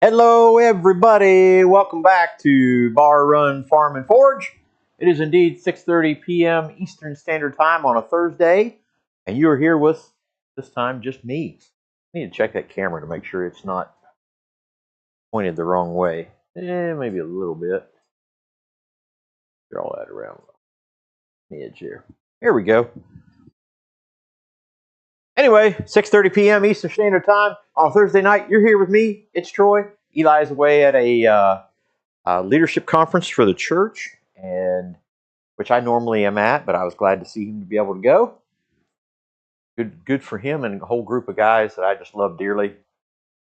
Hello, everybody. Welcome back to Bar Run Farm and Forge. It is indeed 6:30 p.m. Eastern Standard Time on a Thursday, and you are here with, this time, just me. I need to check that camera to make sure it's not pointed the wrong way. Maybe a little bit. Draw that around the edge here. Here we go. Anyway, 6:30 p.m. Eastern Standard Time on a Thursday night. You're here with me. It's Troy. Eli's away at a leadership conference for the church, and which I normally am at, but I was glad to see him to be able to go. Good for him and a whole group of guys that I just love dearly.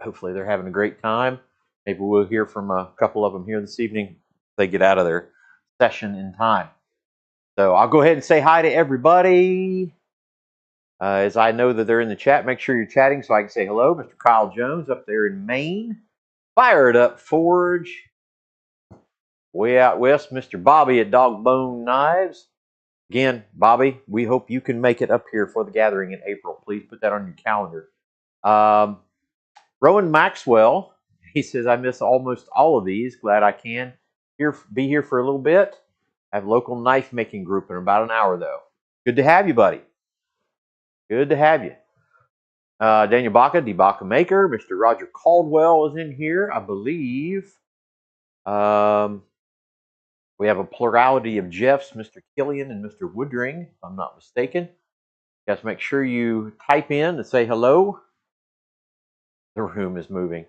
Hopefully they're having a great time. Maybe we'll hear from a couple of them here this evening if they get out of their session in time. So I'll go ahead and say hi to everybody. As I know that they're in the chat, make sure you're chatting so I can say hello. Mr. Kyle Jones up there in Maine. Fire it up, Forge. Way out west, Mr. Bobby at Dogbone Knives. Again, Bobby, we hope you can make it up here for the gathering in April. Please put that on your calendar. Rowan Maxwell, he says, I miss almost all of these. Glad I can be here for a little bit. I have a local knife making group in about an hour, though. Good to have you, buddy. Good to have you. Daniel Baca, Baca Maker. Mr. Roger Caldwell is in here, I believe. We have a plurality of Jeffs, Mr. Killian and Mr. Woodring, if I'm not mistaken. You guys make sure you type in to say hello. The room is moving.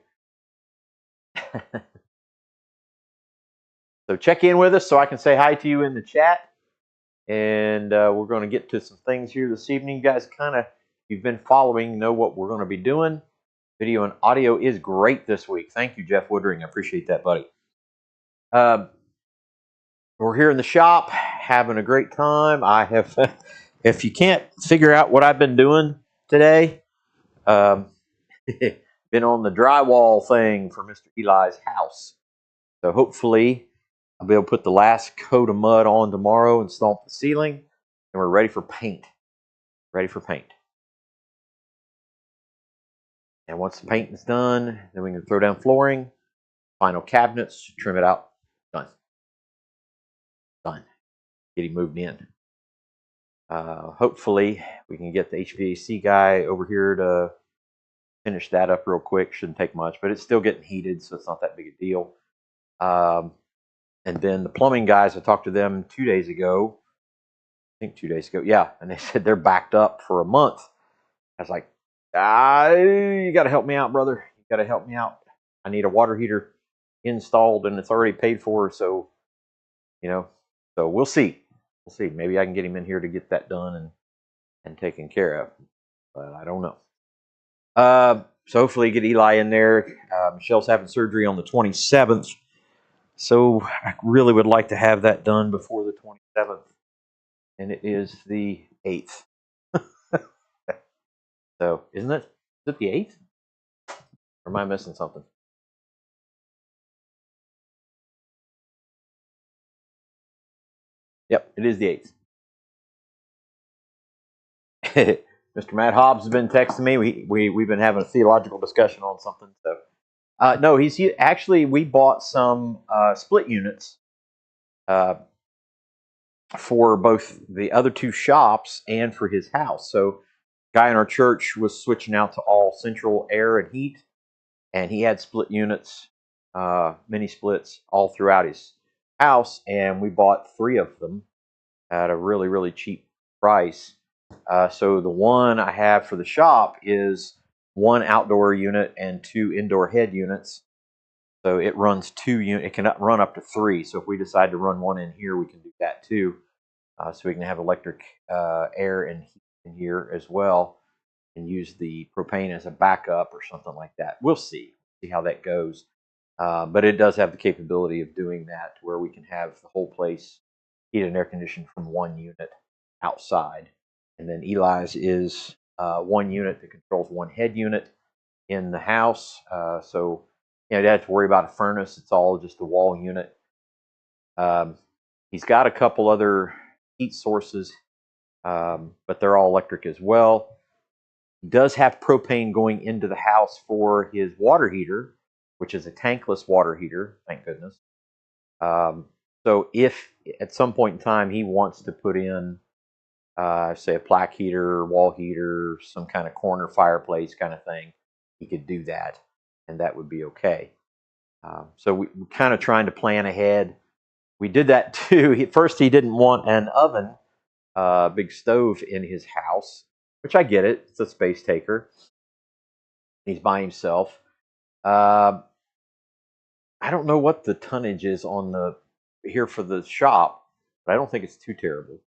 So check in with us so I can say hi to you in the chat. And we're going to get to some things here this evening. You guys you've been following, know what we're going to be doing. Video and audio is great this week. Thank you, Jeff Woodring. I appreciate that, buddy. We're here in the shop having a great time. I have, if you can't figure out what I've been doing today, been on the drywall thing for Mr. Eli's house. So hopefully I'll be able to put the last coat of mud on tomorrow and stomp the ceiling, and we're ready for paint. Ready for paint. And once the paint is done, then we can throw down flooring, final cabinets, trim it out. Done. Done. Get him moved in. Hopefully we can get the HVAC guy over here to finish that up real quick. Shouldn't take much, but it's still getting heated, so it's not that big a deal. And then the plumbing guys, I talked to them 2 days ago. I think 2 days ago. Yeah, and they said they're backed up for a month. I was like, you got to help me out, brother. You got to help me out. I need a water heater installed, and it's already paid for. So, so we'll see. We'll see. Maybe I can get him in here to get that done and taken care of. But I don't know. So hopefully get Eli in there. Michelle's having surgery on the 27th. So I really would like to have that done before the 27th. And it is the 8th. So, isn't it? Is it the 8th? Or am I missing something? Yep, it is the 8th. Mr. Matt Hobbs has been texting me. We've been having a theological discussion on something. So, no, actually, we bought some split units for both the other two shops and for his house. So, guy in our church was switching out to all central air and heat, and he had split units, mini splits, all throughout his house, and we bought 3 of them at a really, really cheap price. So the one I have for the shop is 1 outdoor unit and 2 indoor head units. So it runs 2 units. It can run up to 3. So if we decide to run 1 in here, we can do that too. So we can have electric air and heat in here as well, and use the propane as a backup or something like that. We'll see how that goes. But it does have the capability of doing that, where we can have the whole place heated and air conditioned from 1 unit outside. And then Eli's is 1 unit that controls 1 head unit in the house. So you don't have to worry about a furnace. It's all just a wall unit. He's got a couple other heat sources, but they're all electric as well. He does have propane going into the house for his water heater, which is a tankless water heater, thank goodness. So if at some point in time he wants to put in, say, a plaque heater, wall heater, some kind of corner fireplace kind of thing, he could do that, and that would be okay. So we're kind of trying to plan ahead. We did that too. First, he didn't want an oven, big stove in his house, which I get it. It's a space taker. He's by himself. I don't know what the tonnage is on the here for the shop, but I don't think it's too terrible.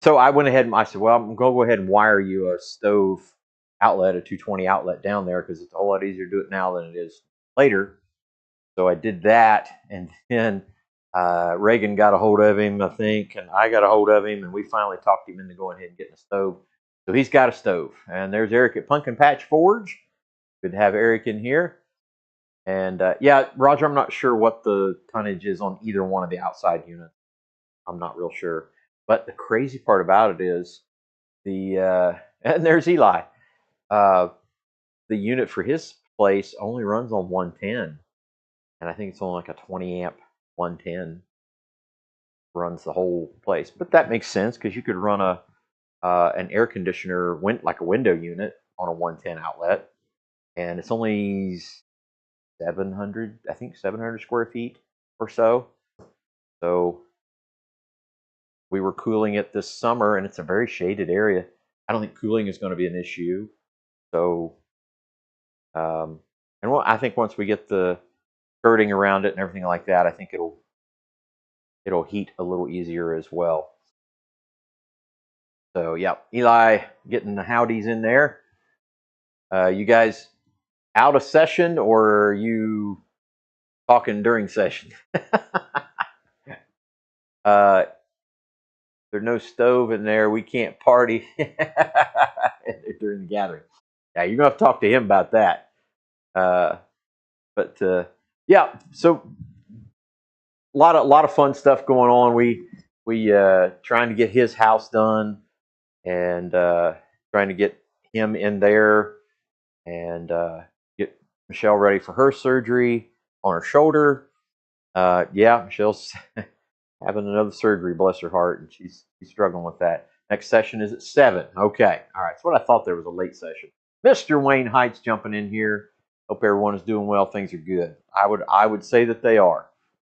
So I went ahead and I said, well, I'm going to go ahead and wire you a stove outlet, a 220 outlet down there, because it's a whole lot easier to do it now than it is later. So I did that, and then Reagan got a hold of him, I think, and I got a hold of him, and we finally talked him into going ahead and getting a stove. So he's got a stove, and there's Eric at Pumpkin Patch Forge. Good to have Eric in here. And yeah, Roger, I'm not sure what the tonnage is on either one of the outside units. I'm not real sure. But the crazy part about it is and there's Eli. The unit for his place only runs on 110. And I think it's only like a 20 amp 110 runs the whole place. But that makes sense because you could run an air conditioner, like a window unit, on a 110 outlet. And it's only 700, I think 700 square feet or so. So we were cooling it this summer, and it's a very shaded area. I don't think cooling is going to be an issue. So, I think once we get the skirting around it and everything like that, I think it'll heat a little easier as well. So yeah, Eli getting the howdies in there. You guys out of session, or are you talking during session? There's no stove in there. We can't party during the gathering. Yeah, you're gonna have to talk to him about that. But yeah, so a lot of fun stuff going on. We trying to get his house done, and trying to get him in there, and get Michelle ready for her surgery on her shoulder. Yeah, Michelle's having another surgery, bless her heart, and she's struggling with that. Next session is at 7. Okay, all right. So what I thought there was a late session. Mr. Wayne Heights jumping in here. Hope everyone is doing well. Things are good. I would say that they are.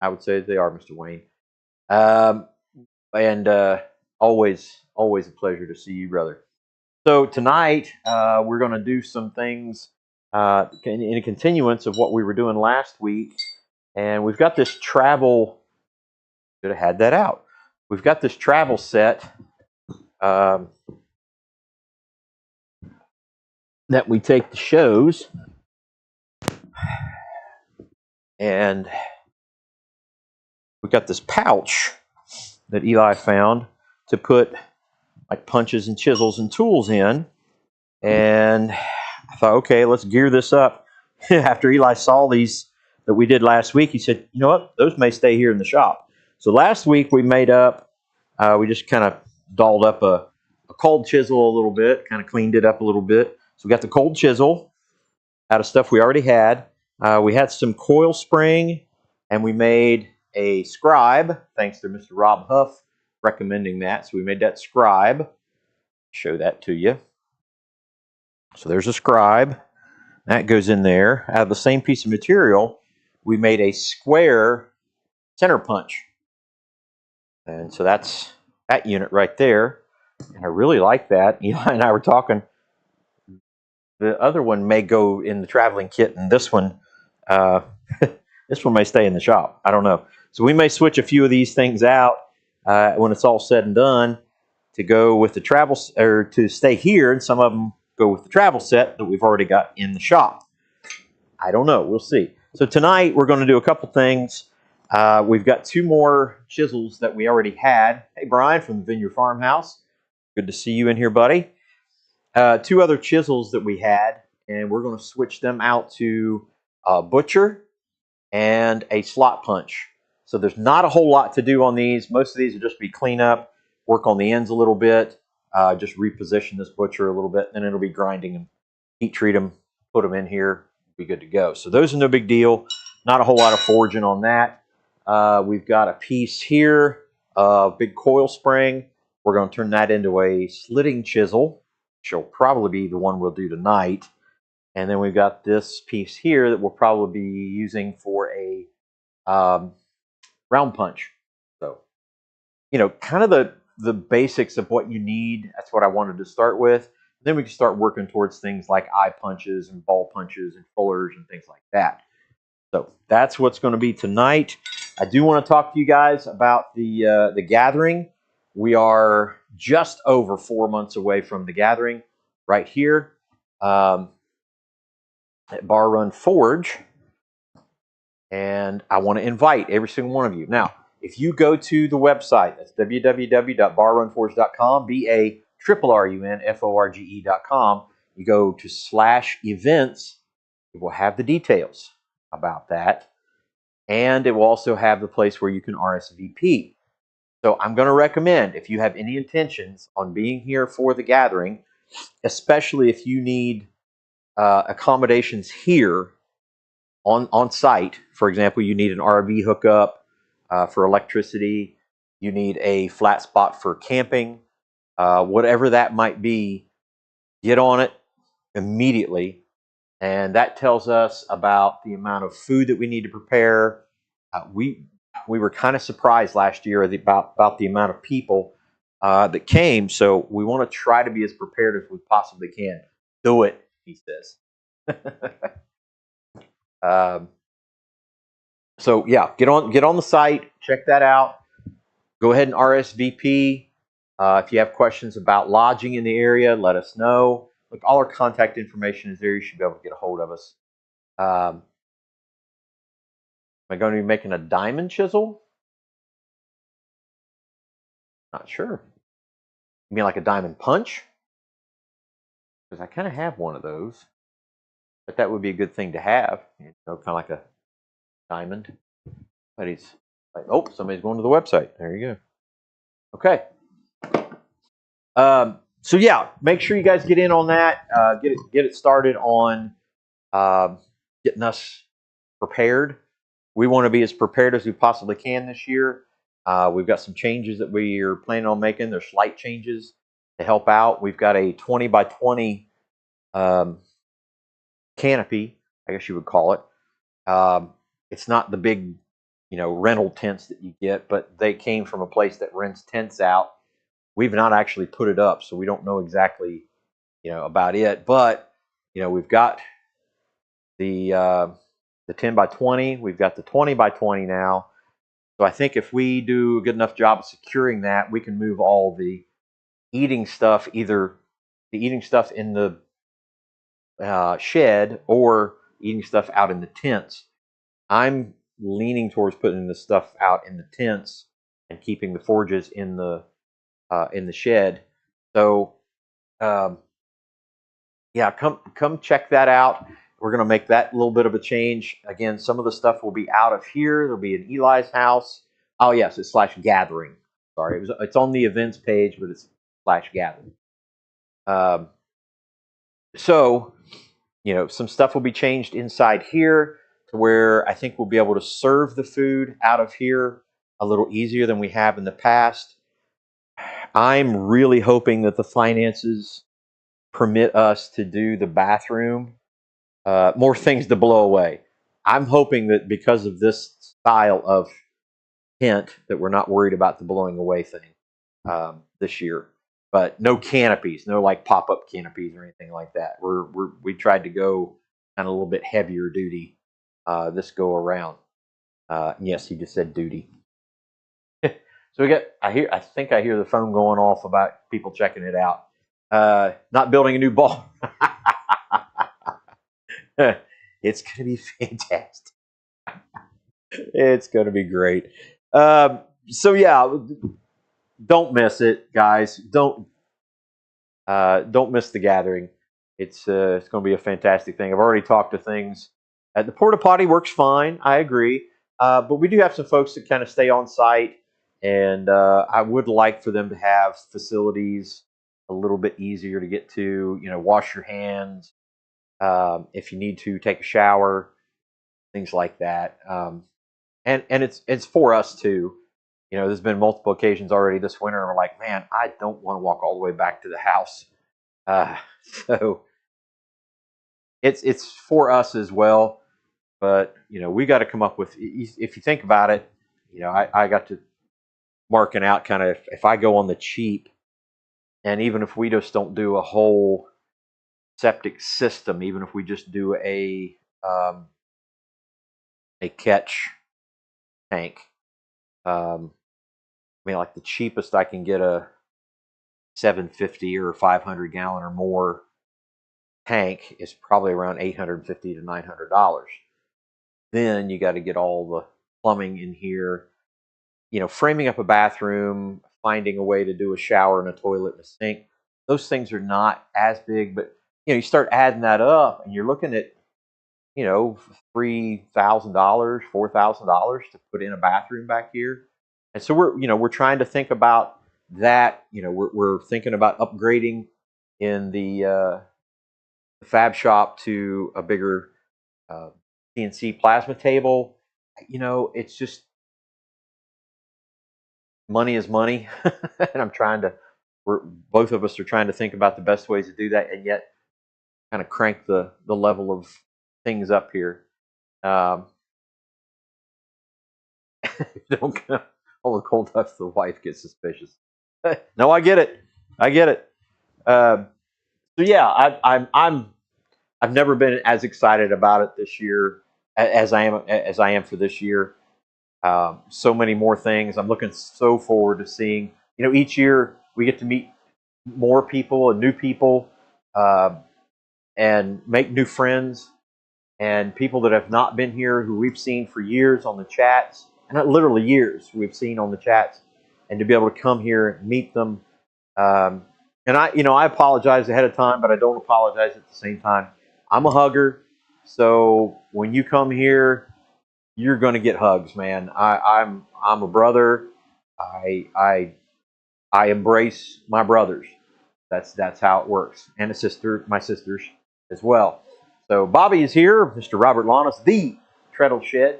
I would say that they are, Mr. Wayne. And always a pleasure to see you, brother. So tonight we're going to do some things in a continuance of what we were doing last week, and we've got this travel. Should have had that out. We've got this travel set that we take to shows, and we've got this pouch that Eli found to put like punches and chisels and tools in. And I thought, okay, let's gear this up. After Eli saw these that we did last week, he said, you know what, those may stay here in the shop. So last week we made up, we just kind of dolled up a cold chisel a little bit, kind of cleaned it up a little bit. So we got the cold chisel out of stuff we already had. We had some coil spring, and we made a scribe, thanks to Mr. Rob Huff recommending that. So we made that scribe. Show that to you. So there's a scribe. That goes in there. Out of the same piece of material, we made a square center punch. And so that's that unit right there. And I really like that. Eli and I were talking. The other one may go in the traveling kit, and this one this one may stay in the shop. I don't know. So we may switch a few of these things out when it's all said and done to go with the travel, or to stay here, and some of them go with the travel set that we've already got in the shop. I don't know. We'll see. So tonight we're going to do a couple things. We've got 2 more chisels that we already had. Hey, Brian from the Vineyard Farmhouse. Good to see you in here, buddy. 2 other chisels that we had, and we're going to switch them out to a butcher and a slot punch. So there's not a whole lot to do on these. Most of these will just be clean up, work on the ends a little bit, just reposition this butcher a little bit, and then it'll be grinding heat treat them, put them in here, be good to go. So those are no big deal. Not a whole lot of forging on that. We've got a piece here, a big coil spring. We're going to turn that into a slitting chisel, which will probably be the one we'll do tonight. And then we've got this piece here that we'll probably be using for a round punch. So, you know, kind of the basics of what you need. That's what I wanted to start with. Then we can start working towards things like eye punches and ball punches and fullers and things like that. So that's what's going to be tonight. I do want to talk to you guys about the gathering. We are just over 4 months away from the gathering right here at Bar Run Forge. And I want to invite every single one of you. Now, if you go to the website, that's www.barrunforge.com, BARRUNFORGE.com, you go to /events, it will have the details about that. And it will also have the place where you can RSVP. So I'm going to recommend, if you have any intentions on being here for the gathering, especially if you need accommodations here on site. For example, you need an RV hookup for electricity. You need a flat spot for camping. Whatever that might be, get on it immediately. And that tells us about the amount of food that we need to prepare. We were kind of surprised last year about the amount of people that came. So we want to try to be as prepared as we possibly can. Do it, he says. So yeah, get on the site, check that out. Go ahead and RSVP. If you have questions about lodging in the area, let us know. Look, all our contact information is there. You should be able to get a hold of us. Am I going to be making a diamond chisel? Not sure. You mean like a diamond punch? Because I kind of have one of those. But that would be a good thing to have. You know, kind of like a diamond. But he's like, oh, somebody's going to the website. There you go. Okay. So yeah, make sure you guys get in on that. Get it started on getting us prepared. We want to be as prepared as we possibly can this year. We've got some changes that we are planning on making. There's slight changes to help out. We've got a 20 by 20 canopy, I guess you would call it. It's not the big, rental tents that you get, but they came from a place that rents tents out. We've not actually put it up, so we don't know exactly, about it. But we've got the 10 by 20. We've got the 20 by 20 now. So I think if we do a good enough job of securing that, we can move all the eating stuff, either the eating stuff in the shed or eating stuff out in the tents. I'm leaning towards putting the stuff out in the tents and keeping the forges in the shed. So yeah, come check that out. We're going to make that little bit of a change. Again, some of the stuff will be out of here. There'll be in Eli's house. Oh yes, it's /gathering. Sorry, it's on the events page, but it's /gathering. So, some stuff will be changed inside here to where I think we'll be able to serve the food out of here a little easier than we have in the past. I'm really hoping that the finances permit us to do the bathroom. More things to blow away. I'm hoping that because of this style of tent that we're not worried about the blowing away thing this year. But no canopies, no like pop-up canopies or anything like that. We tried to go kind of a little bit heavier duty this go around. Yes, he just said duty. So I think I hear the phone going off about people checking it out. Not building a new ball. It's going to be fantastic. It's going to be great. So yeah, don't miss it, guys. Don't miss the gathering. It's going to be a fantastic thing. I've already talked to things. The porta potty works fine. I agree. But we do have some folks that kind of stay on site, and I would like for them to have facilities a little bit easier to get to. Wash your hands. if you need to take a shower, things like that. And it's for us too. You know, there's been multiple occasions already this winter, and we're like, man, I don't want to walk all the way back to the house. Uh, so it's for us as well. But you know, we got to come up with. If you think about it, you know, I got to marking out kind of if I go on the cheap, and even if we just don't do a whole septic system, even if we just do a catch tank, I mean, like the cheapest I can get a 750 or 500 gallon or more tank is probably around $850 to $900. Then you got to get all the plumbing in here, you know, framing up a bathroom, finding a way to do a shower and a toilet and a sink. Those things are not as big, but you know, you start adding that up, and you're looking at, you know, $3,000, $4,000 to put in a bathroom back here. And so we're trying to think about that. You know, we're thinking about upgrading in the fab shop to a bigger CNC plasma table. You know, it's just money is money, and I'm trying to. We're both of us are trying to think about the best ways to do that, and yet kind of crank the level of things up here. Don't come all the cold touch. The wife gets suspicious. No, I get it. I get it. So yeah, I've never been as excited about it this year as I am for this year. So many more things. I'm looking so forward to seeing. You know, each year we get to meet more people and new people, uh, and make new friends, and people that have not been here who we've seen for years on the chats, and not literally years we've seen on the chats, and to be able to come here, meet them. Um, and I apologize ahead of time, but I don't apologize at the same time. I'm a hugger, so when you come here, you're going to get hugs, man. I'm a brother. I embrace my brothers. That's how it works, and my sisters as well. So Bobby is here, Mr. Robert Lawnus, the Treadle Shed.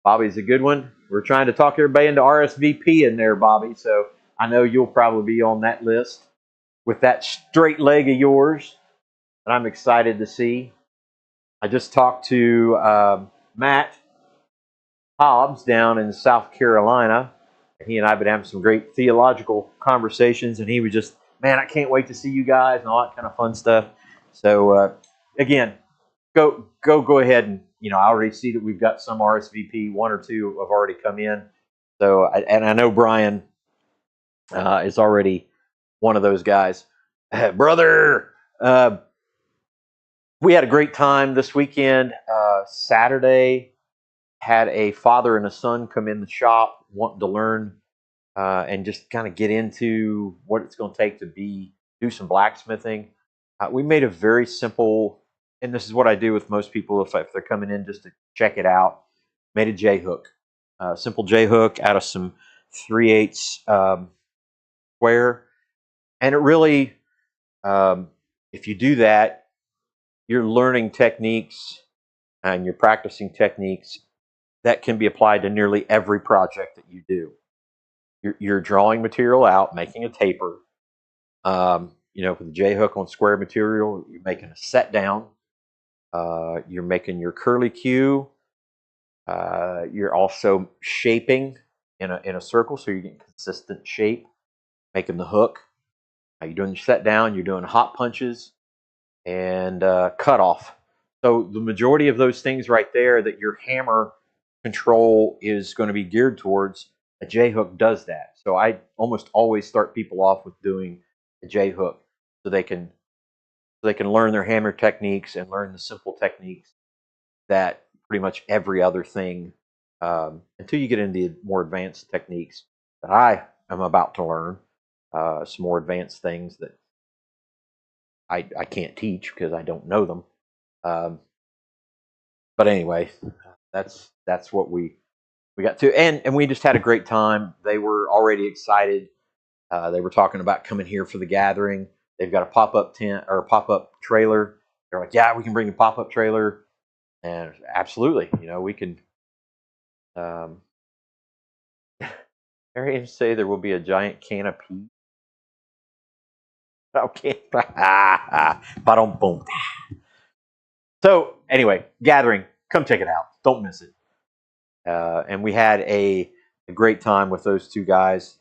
Bobby's a good one. We're trying to talk everybody into RSVP in there, Bobby. So I know you'll probably be on that list with that straight leg of yours that I'm excited to see. I just talked to Matt Hobbs down in South Carolina. He and I have been having some great theological conversations, and he was just, man, I can't wait to see you guys and all that kind of fun stuff. So again, go ahead and I already see that we've got some RSVP. One or two have already come in. So and I know Brian is already one of those guys. Brother, we had a great time this weekend. Saturday had a father and a son come in the shop wanting to learn and just kind of get into what it's going to take to do some blacksmithing. We made a very simple, and this is what I do with most people if they're coming in just to check it out. Made a J hook, simple J hook out of some 3/8 square, and it really, if you do that, you're learning techniques and you're practicing techniques that can be applied to nearly every project that you do. You're drawing material out, making a taper. For the J hook on square material, you're making a set down. You're making your curly Q. You're also shaping in a circle, so you're getting consistent shape. Making the hook. You're doing your set down. You're doing hot punches and cut off. So the majority of those things right there that your hammer control is going to be geared towards, a J hook does that. So I almost always start people off with doing a J hook so they can learn their hammer techniques and learn the simple techniques that pretty much every other thing, until you get into more advanced techniques that I am about to learn, some more advanced things that I can't teach because I don't know them. But anyway, that's what we got to, and we just had a great time. They were already excited. They were talking about coming here for the gathering. They've got a pop-up tent or a pop-up trailer they're like, yeah, we can bring a pop-up trailer, and absolutely, we can. Mary say there will be a giant can of peas. Okay. Boom. So anyway, gathering, come check it out. Don't miss it. And we had a great time with those two guys.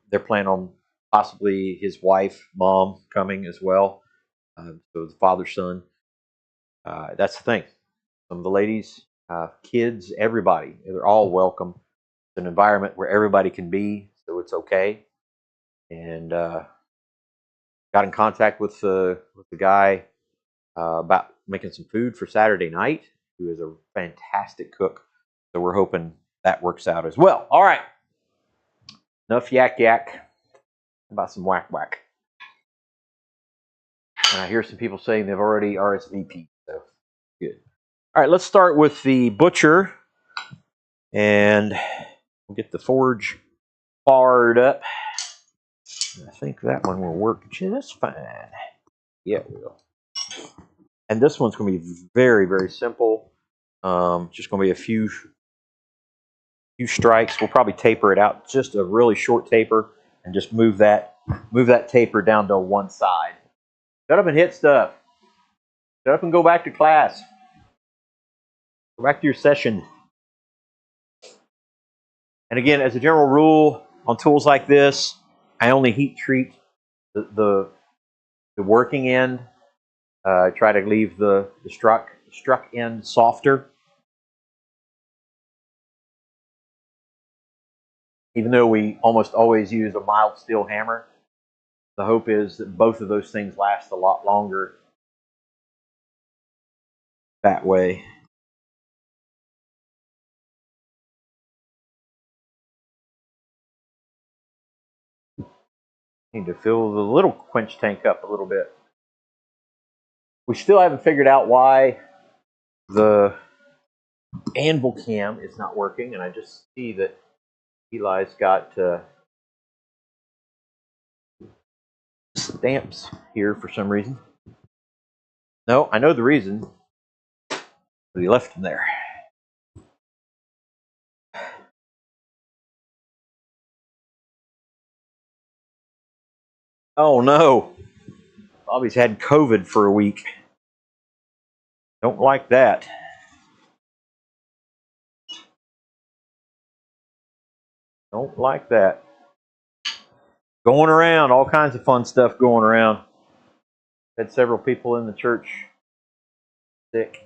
They're planning on possibly his wife, mom, coming as well. So the father, son. That's the thing. Some of the ladies, kids, everybody, they're all welcome. It's an environment where everybody can be, so it's okay. And got in contact with the guy about making some food for Saturday night, who is a fantastic cook. So we're hoping that works out as well. All right. Enough yak. How about some whack. And I hear some people saying they've already RSVP'd. So good. All right, let's start with the butcher. And we'll get the forge fired up. I think that one will work just fine. Yeah, it will. And this one's going to be very, very simple. Just going to be a few strikes. We'll probably taper it out, just a really short taper, and just move that taper down to one side. Shut up and hit stuff. Shut up and go back to class. Go back to your session. And again, as a general rule, on tools like this, I only heat treat the working end. Try to leave the struck end softer. Even though we almost always use a mild steel hammer, the hope is that both of those things last a lot longer that way. Need to fill the little quench tank up a little bit. We still haven't figured out why the anvil cam is not working, and I just see that Eli's got stamps here for some reason. No, I know the reason. But he left them there. Oh no. Bobby's had COVID for a week. Don't like that. Don't like that. Going around, all kinds of fun stuff going around. Had several people in the church sick.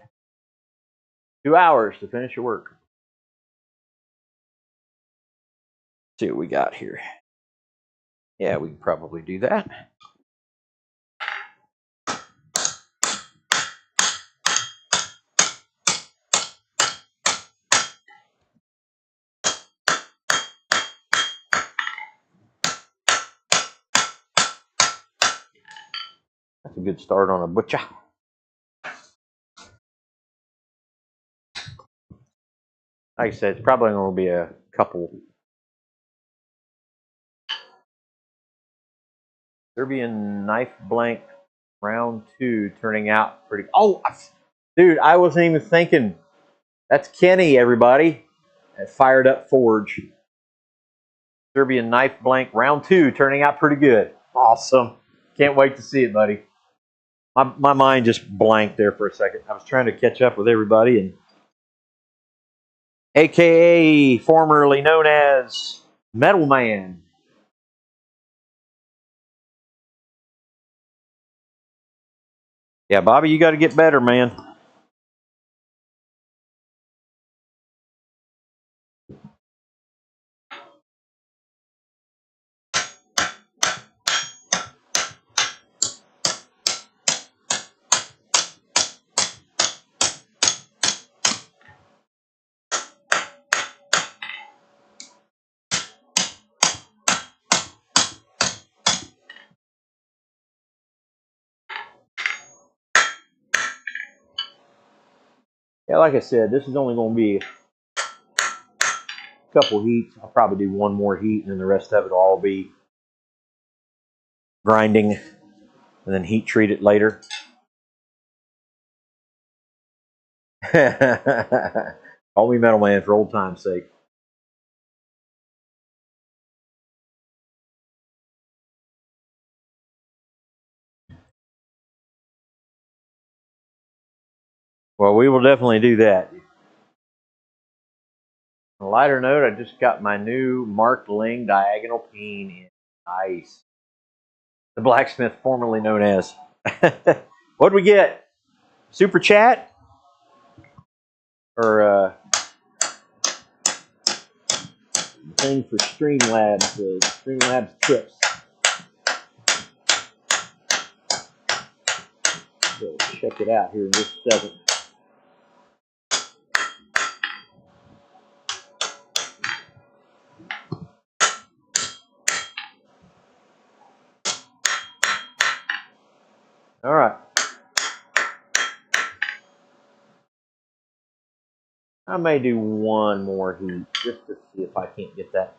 2 hours to finish your work. Let's see what we got here. Yeah, we can probably do that. That's a good start on a butcher. Like I said, it's probably going to be a couple. Serbian knife blank round 2 turning out pretty. Oh, dude, I wasn't even thinking. That's Kenny, everybody. That fired up forge. Serbian knife blank round 2 turning out pretty good. Awesome. Can't wait to see it, buddy. My mind just blanked there for a second. I was trying to catch up with everybody, and AKA formerly known as Metal Man. Yeah, Bobby, you got to get better, man. Yeah, like I said, this is only going to be a couple heats. I'll probably do one more heat, and then the rest of it will all be grinding and then heat treat it later. Call me Metal Man for old time's sake. Well, we will definitely do that. On a lighter note, I just got my new Mark Ling diagonal peen in ice. The blacksmith formerly known as. What'd we get? Super chat? Or thing for Streamlabs, Streamlabs tips. We'll check it out here in just a second. All right. I may do one more heat just to see if I can't get that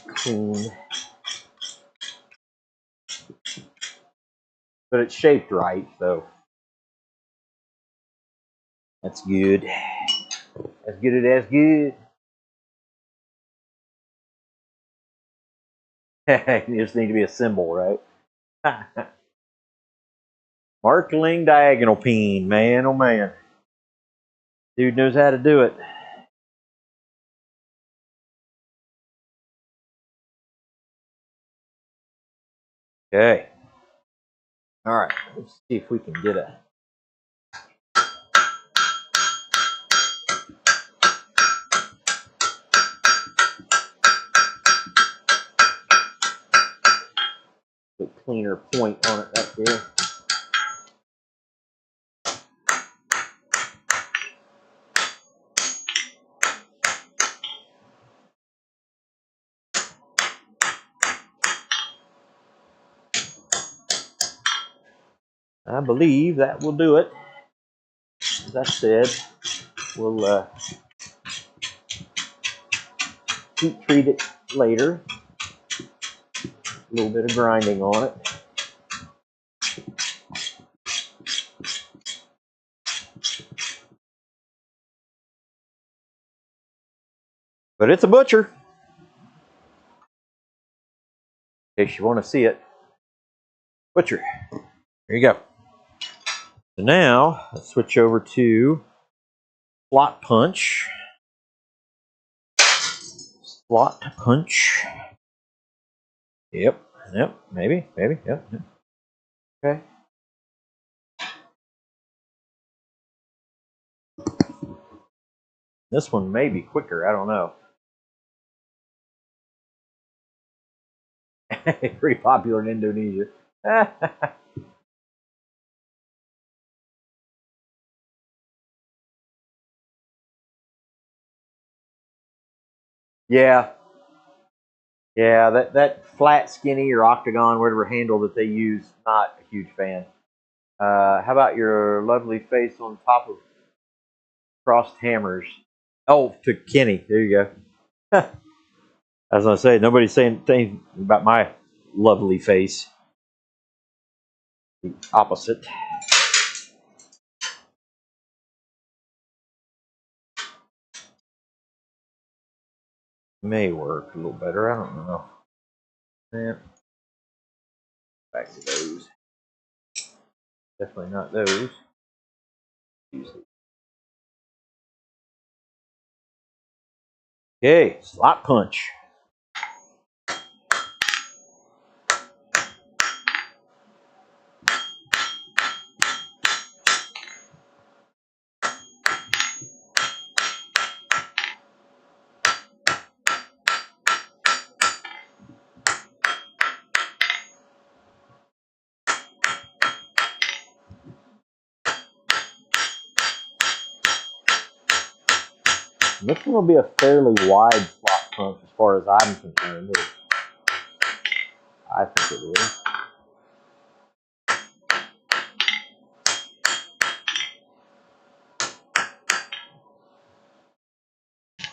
clean. But it's shaped right, so that's good. As good as good. You just need to be a symbol, right? Markling diagonal peen, man, oh man. Dude knows how to do it. Okay. All right, let's see if we can get a cleaner point on it right there. I believe that will do it. As I said, we'll heat treat it later. A little bit of grinding on it. But it's a butcher. In case you want to see it. Butcher. There you go. So now, let's switch over to slot punch. Slot punch. Yep, maybe, yep. Okay. This one may be quicker, I don't know. Pretty popular in Indonesia. Yeah. Yeah, that flat, skinny, or octagon, whatever handle that they use, not a huge fan. How about your lovely face on top of crossed hammers? Oh, to Kenny. There you go. I was gonna say nobody's saying anything about my lovely face. The opposite. May work a little better. I don't know. Yeah. Back to those. Definitely not those. Okay, slot punch. This one will be a fairly wide slot punch as far as I'm concerned. I think it is.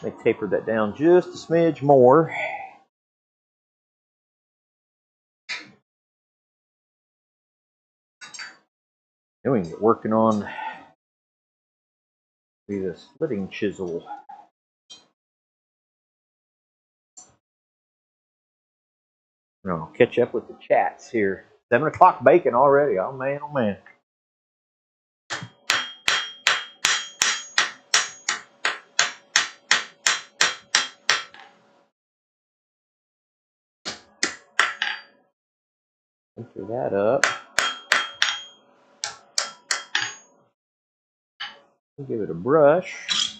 Let me taper that down just a smidge more. Then we can get working on Be the splitting chisel. I'll catch up with the chats here. 7 o'clock bacon already. Oh man, oh man. Enter that up. We'll give it a brush.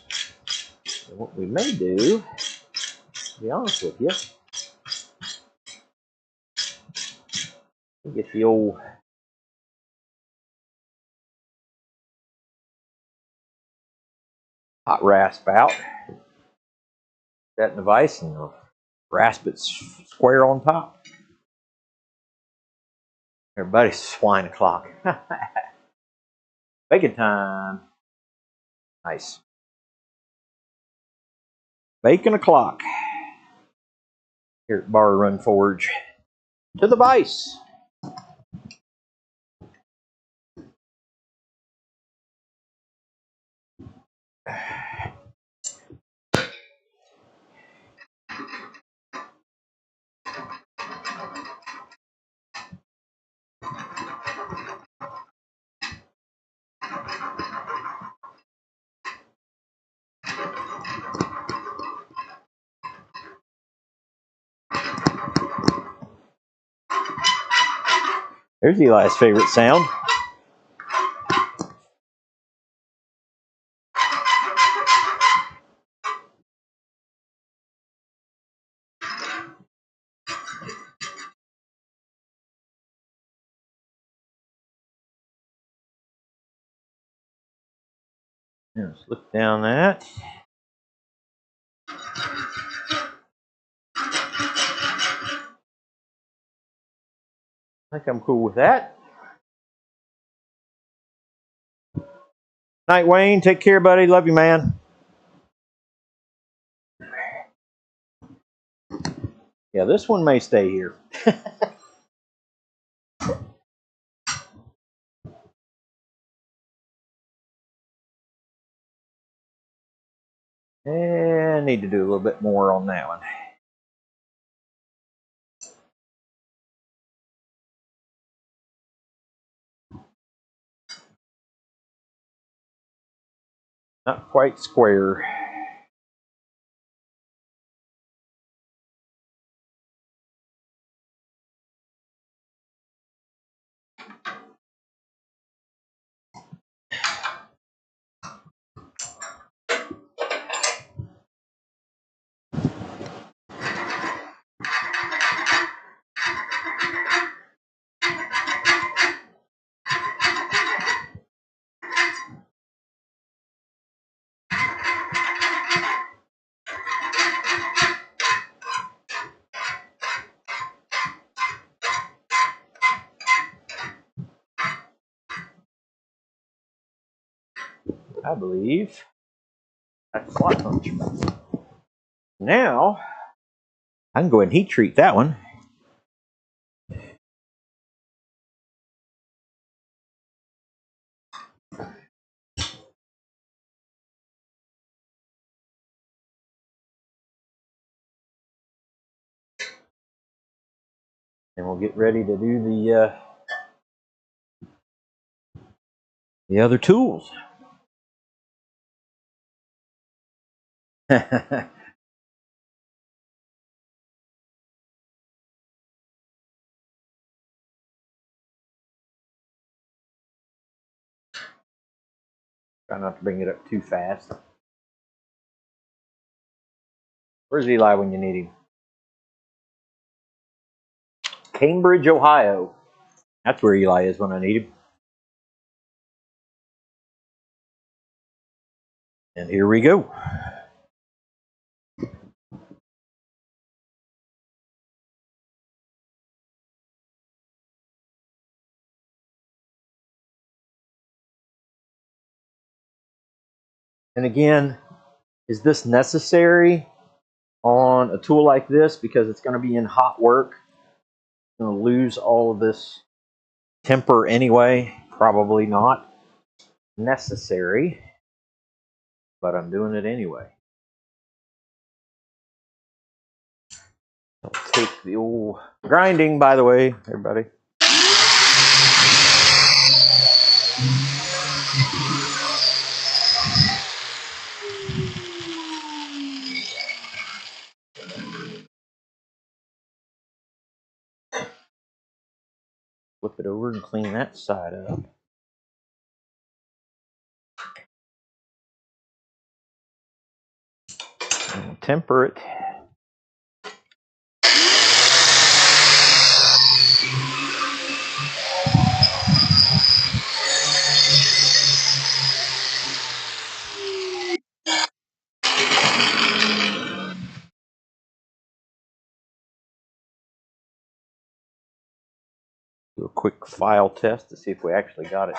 And what we may do, to be honest with you, we'll get the old hot rasp out. That in the vise and rasp it square on top. Everybody's swine o'clock. Bacon time. Nice. Bacon o'clock. Here at Bar Run Forge. To the vise. There's Eli's favorite sound. Let's look down that. I think I'm cool with that. Night, Wayne. Take care, buddy. Love you, man. Yeah, this one may stay here. And I need to do a little bit more on that one. Not quite square. I believe that's a lot punch. Now, I can go ahead and heat treat that one. And we'll get ready to do the other tools. Try not to bring it up too fast. Where's Eli when you need him? Cambridge, Ohio. That's where Eli is when I need him. And here we go. And again, is this necessary on a tool like this? Because it's going to be in hot work. It's going to lose all of this temper anyway. Probably not necessary. but I'm doing it anyway. I'll take the old grinding, by the way, everybody. Flip it over and clean that side up. And temper it. Do a quick file test to see if we actually got it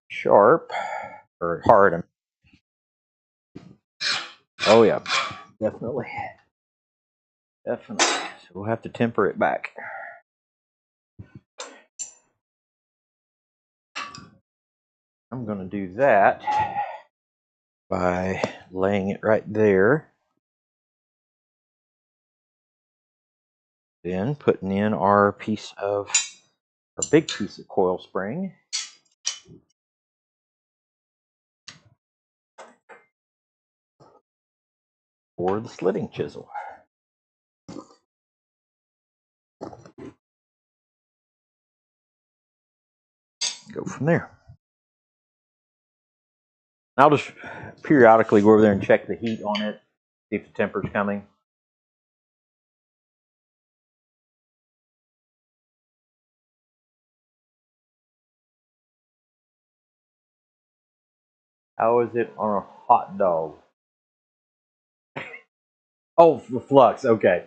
sharp or hard. Oh yeah, definitely. Definitely. So we'll have to temper it back. I'm going to do that by laying it right there. Then putting in our big piece of coil spring. Or the slitting chisel. Go from there. I'll just periodically go over there and check the heat on it, see if the temper's coming. How is it on a hot dog? Oh, the flux, okay.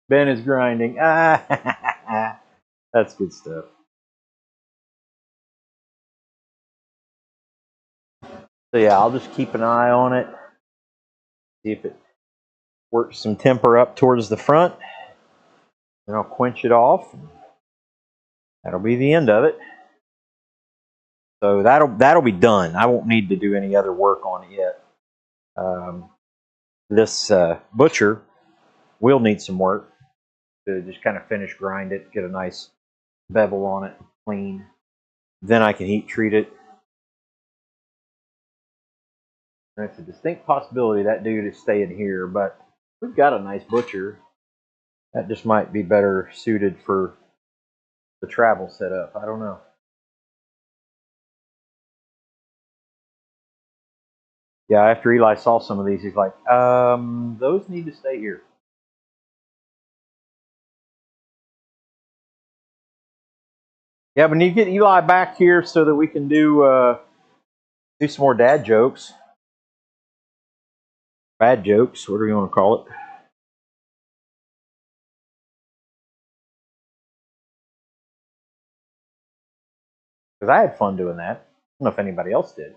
Ben is grinding. Ah, that's good stuff. So yeah, I'll just keep an eye on it, see if it works some temper up towards the front. Then I'll quench it off. That'll be the end of it. So that'll be done. I won't need to do any other work on it yet. This butcher will need some work to just kind of finish grind it, get a nice bevel on it, clean. Then I can heat treat it. And it's a distinct possibility that dude is staying here, but we've got a nice butcher. That just might be better suited for the travel setup. I don't know. Yeah, after Eli saw some of these, he's like, those need to stay here. Yeah, but need to get Eli back here so that we can do some more dad jokes. Bad jokes, whatever you want to call it. Because I had fun doing that. I don't know if anybody else did.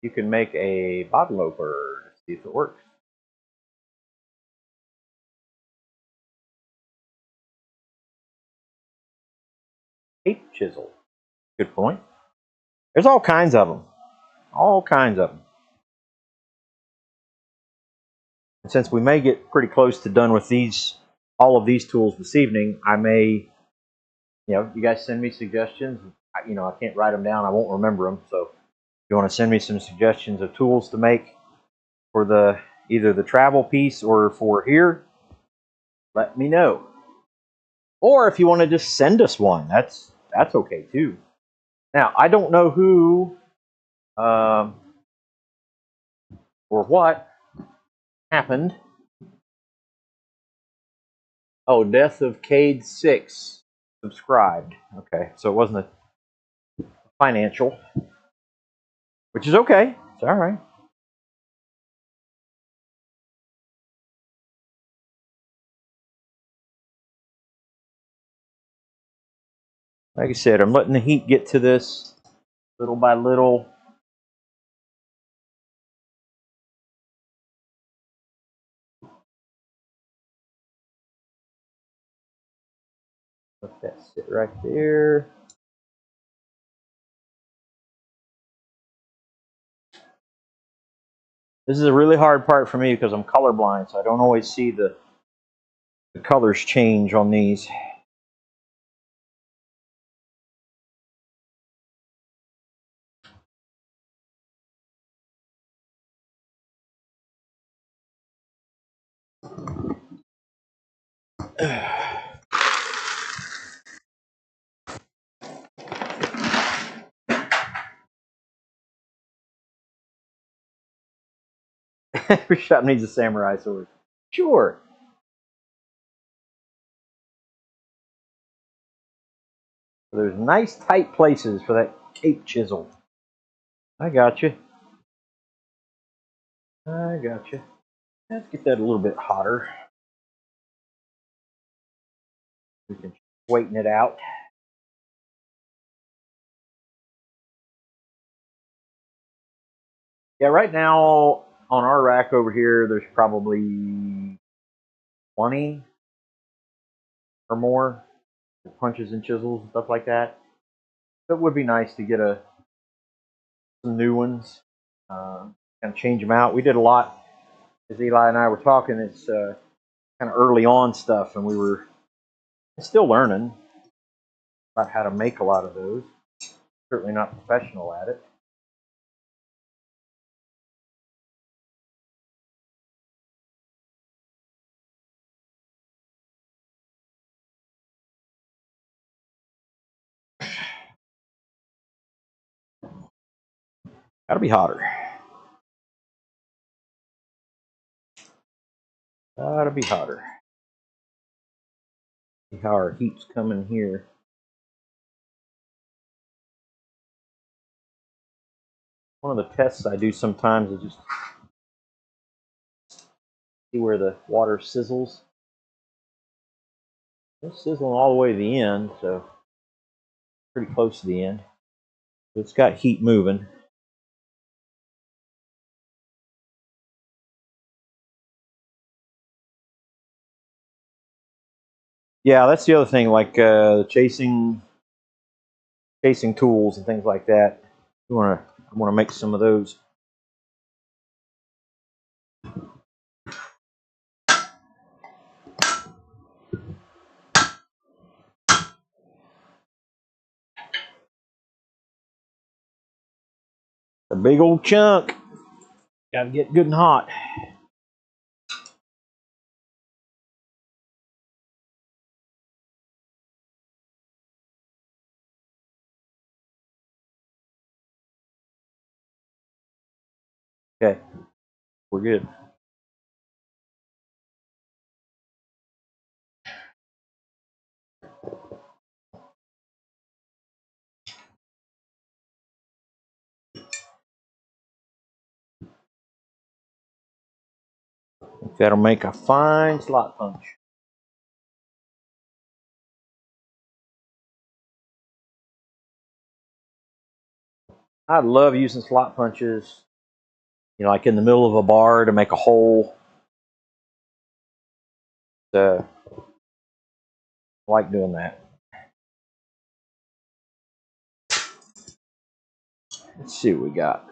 You can make a bottle opener, see if it works. Tape chisel. Good point. There's all kinds of them. All kinds of them. And since we may get pretty close to done with all of these tools this evening, I may, you guys send me suggestions. I can't write them down. I won't remember them. So if you want to send me some suggestions of tools to make for either the travel piece or for here, let me know. Or if you want to just send us one, that's okay too. Now, I don't know who or what happened. Oh, death of Cade 6 subscribed. Okay, so it wasn't a financial, which is okay. It's all right. Like I said, I'm letting the heat get to this little by little. Let that sit right there. This is a really hard part for me because I'm colorblind, so I don't always see the colors change on these. Every shop needs a samurai sword. Sure. So there's nice tight places for that cape chisel. I got you. I got you. Let's get that a little bit hotter. We can straighten it out. Yeah, right now on our rack over here, there's probably 20 or more punches and chisels and stuff like that. So it would be nice to get some new ones, kind of change them out. We did a lot, as Eli and I were talking, it's kind of early on stuff, and we were still learning about how to make a lot of those. Certainly not professional at it. Gotta be hotter. Gotta be hotter. See how our heat's coming here. One of the tests I do sometimes is just see where the water sizzles. It's sizzling all the way to the end, so pretty close to the end. It's got heat moving. Yeah, that's the other thing, like chasing tools and things like that. I want to make some of those. A big old chunk. Got to get good and hot. Okay, we're good. That'll make a fine slot punch. I love using slot punches, you know, like in the middle of a bar to make a hole. I like doing that. Let's see what we got.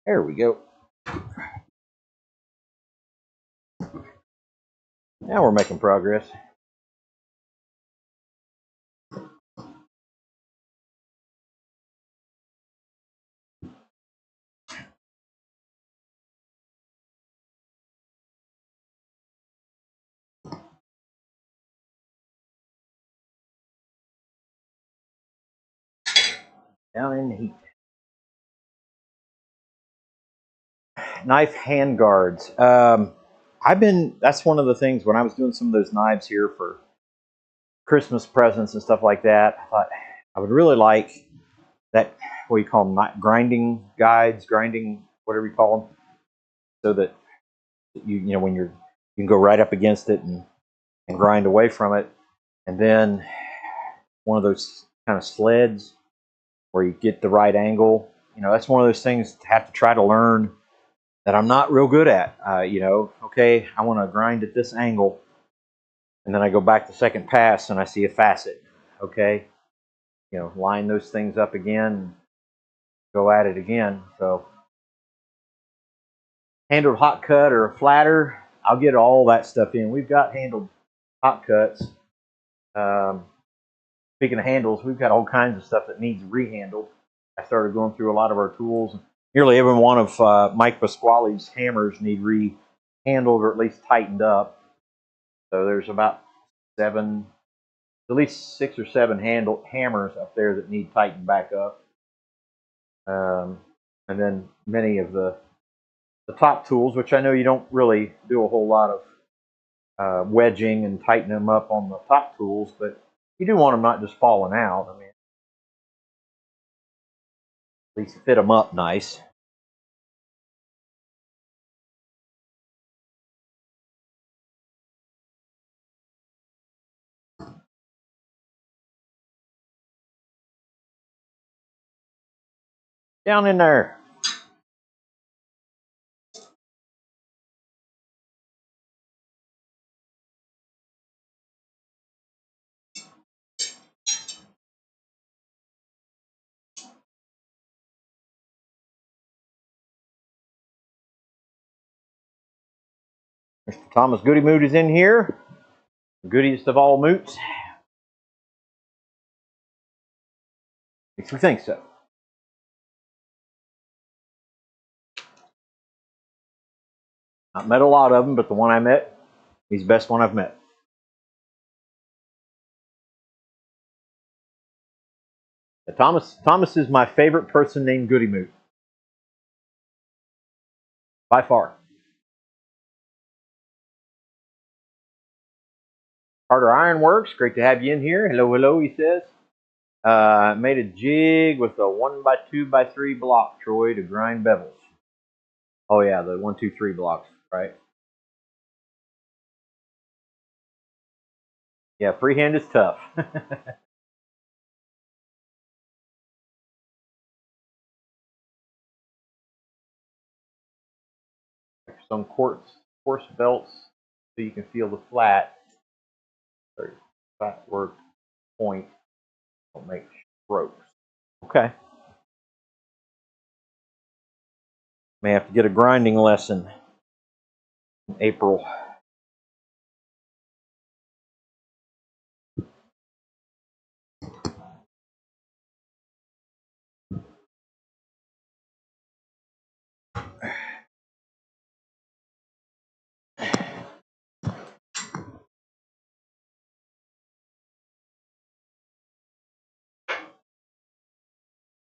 There we go. Now we're making progress. Down in the heat. Knife hand guards. That's one of the things when I was doing some of those knives here for Christmas presents and stuff like that. I thought I would really like that, what you call them, grinding guides, grinding, whatever you call them, so that you know when you can go right up against it and grind away from it. And then one of those kind of sleds where you get the right angle. You know, that's one of those things to have to try to learn that I'm not real good at. You know, okay, I want to grind at this angle, and then I go back the second pass and I see a facet. Okay, you know, line those things up again, go at it again. So handled hot cut or a flatter, I'll get all that stuff in. We've got handled hot cuts. Speaking of handles, we've got all kinds of stuff that needs rehandled. I started going through a lot of our tools. Nearly every one of Mike Pasquale's hammers need rehandled or at least tightened up. So there's about at least 6 or 7 hammers up there that need tightened back up. And then many of the top tools, which I know you don't really do a whole lot of wedging and tightening them up on the top tools, but you do want them not just falling out. I mean, at least fit them up nice. Down in there. Mr. Thomas Goody Moot is in here. The goodiest of all moots. Makes me think so. I've met a lot of them, but the one I met, he's the best one I've met. Thomas is my favorite person named Goody Moot. By far. Carter Ironworks, great to have you in here. Hello, hello, he says. Made a jig with a 1x2x3 block, Troy, to grind bevels. Oh yeah, the 1, 2, 3 blocks, right? Yeah, freehand is tough. Some coarse belts so you can feel the flat work point. Don't make strokes. Okay. May have to get a grinding lesson in April.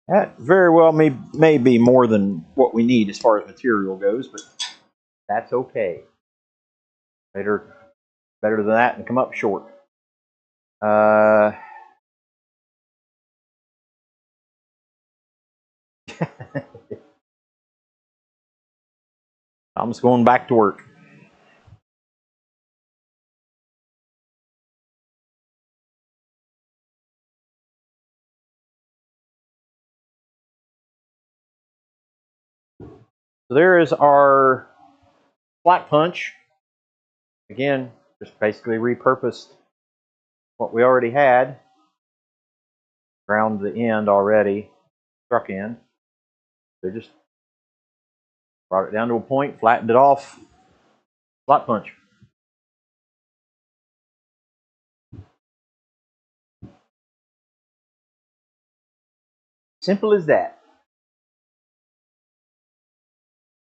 That very well may be more than what we need as far as material goes, but that's okay. Better than that and come up short. I'm just going back to work. So there is our flat punch. Again, just basically repurposed what we already had. Ground the end already, struck end. So just brought it down to a point, flattened it off, flat punch. Simple as that.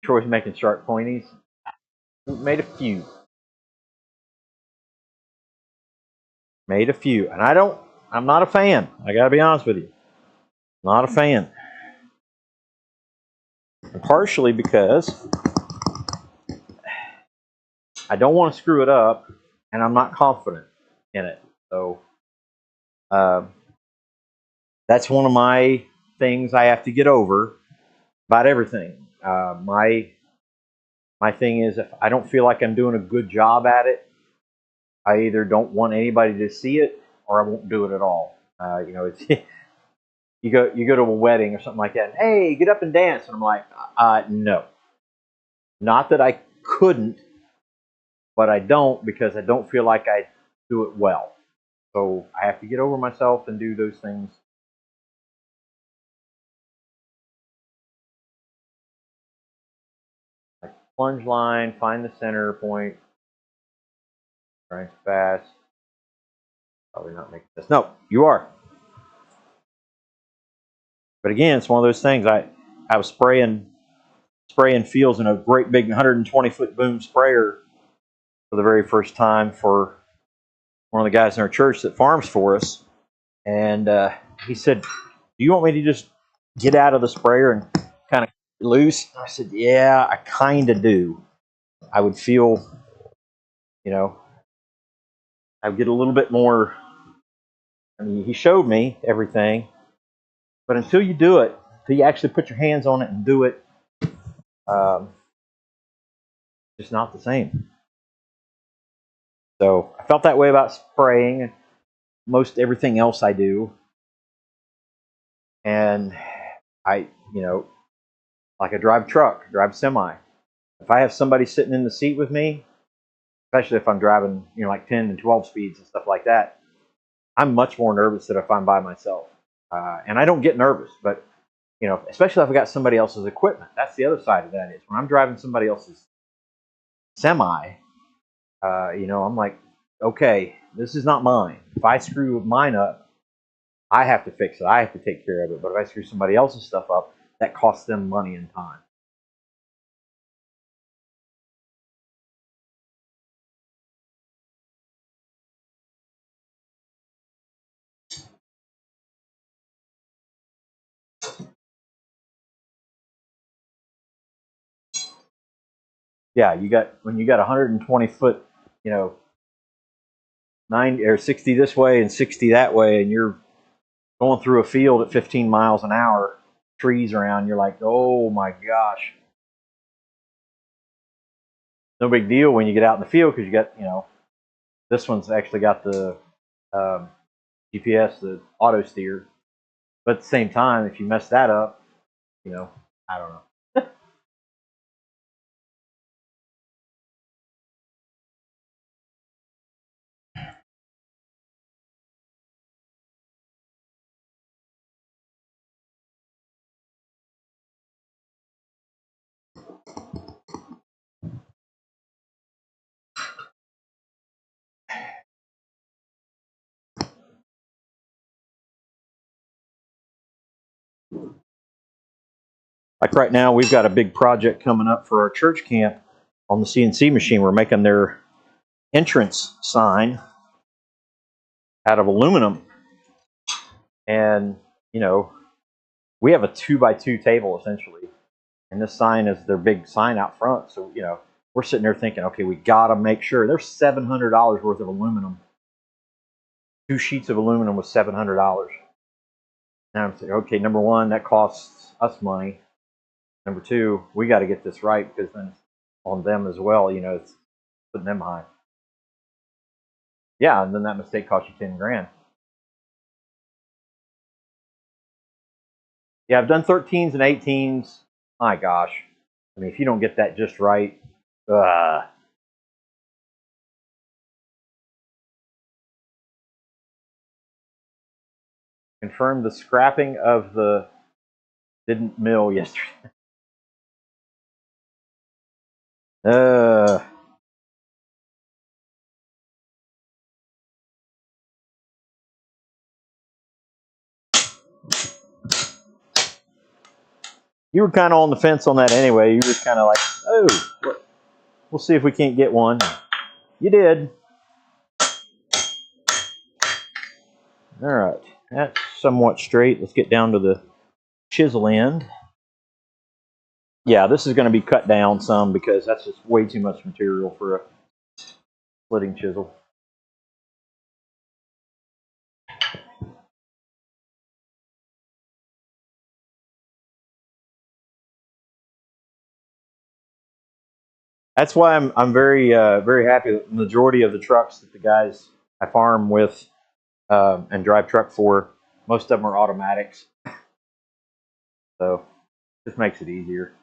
Troy's making sharp pointies. Made a few. And I'm not a fan. I gotta be honest with you. Not a fan. And partially because I don't want to screw it up and I'm not confident in it. So that's one of my things I have to get over about everything. My thing is, if I don't feel like I'm doing a good job at it, I either don't want anybody to see it or I won't do it at all. You know, it's you go to a wedding or something like that. And, hey, get up and dance, and I'm like, no. Not that I couldn't, but I don't because I don't feel like I do it well. So I have to get over myself and do those things. Like plunge line, find the center point, trying fast. Probably not making this. No, you are. But again, it's one of those things. I was spraying fields in a great big 120-foot boom sprayer for the very first time for one of the guys in our church that farms for us. And he said, "Do you want me to just get out of the sprayer and kind of loose?" I said, "Yeah, I kind of do. I would feel, you know, I would get a little bit more." I mean, he showed me everything, but until you do it, until you actually put your hands on it and do it, um, it's not the same. So I felt that way about spraying. Most everything else I do, and I, like I drive truck, drive semi. If I have somebody sitting in the seat with me, especially if I'm driving, like 10 and 12 speeds and stuff like that, I'm much more nervous than if I'm by myself. And I don't get nervous, but especially if I've got somebody else's equipment. That's the other side of that is when I'm driving somebody else's semi, I'm like, okay, this is not mine. If I screw mine up, I have to fix it. I have to take care of it. But if I screw somebody else's stuff up, that costs them money and time. Yeah, when you got 120 foot, 90 or 60 this way and 60 that way, and you're going through a field at 15 miles an hour, trees around, you're like, oh my gosh. No big deal when you get out in the field because you got, this one's actually got the um, GPS, the auto steer. But at the same time, if you mess that up, I don't know. Like right now, we've got a big project coming up for our church camp on the CNC machine. We're making their entrance sign out of aluminum. And, we have a 2x2 table essentially. And this sign is their big sign out front. So, we're sitting there thinking, okay, we got to make sure. There's $700 worth of aluminum. 2 sheets of aluminum was $700. Now I'm saying, okay, number one, that costs us money. Number two, we got to get this right because then it's on them as well. It's putting them behind. Yeah, and then that mistake cost you 10 grand. Yeah, I've done 13s and 18s. My gosh, I mean, if you don't get that just right, confirmed the scrapping of the didn't mill yesterday. Uh, you were kind of on the fence on that anyway. You were just kind of like, oh, we'll see if we can't get one. You did. All right, that's somewhat straight. Let's get down to the chisel end. Yeah, this is going to be cut down some because that's just way too much material for a splitting chisel. That's why I'm very very happy. The majority of the trucks that the guys I farm with and drive truck for, most of them are automatics, so this makes it easier.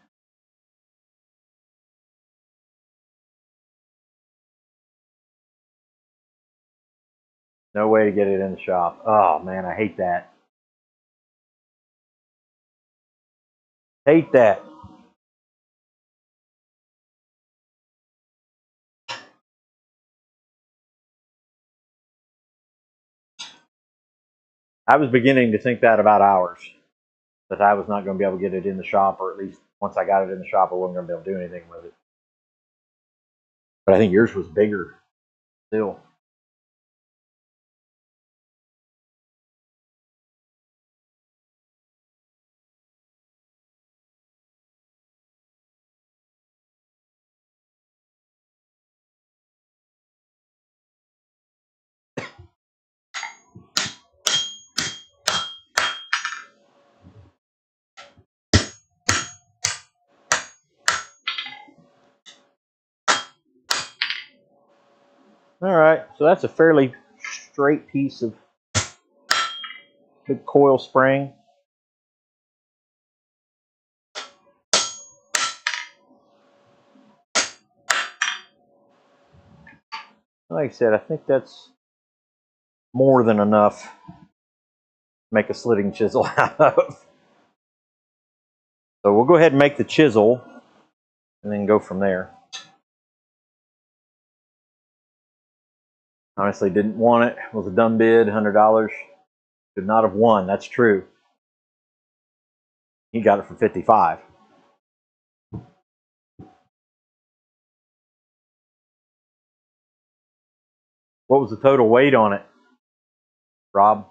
No way to get it in the shop. Oh man, I hate that. Hate that. I was beginning to think that about ours, that I was not going to be able to get it in the shop, or at least once I got it in the shop, I wasn't going to be able to do anything with it. But I think yours was bigger still. All right, so that's a fairly straight piece of good coil spring. Like I said, I think that's more than enough to make a slitting chisel out of. So we'll go ahead and make the chisel and then go from there. Honestly, didn't want it. It was a dumb bid, $100. Could not have won, that's true. He got it for 55. What was the total weight on it, Rob?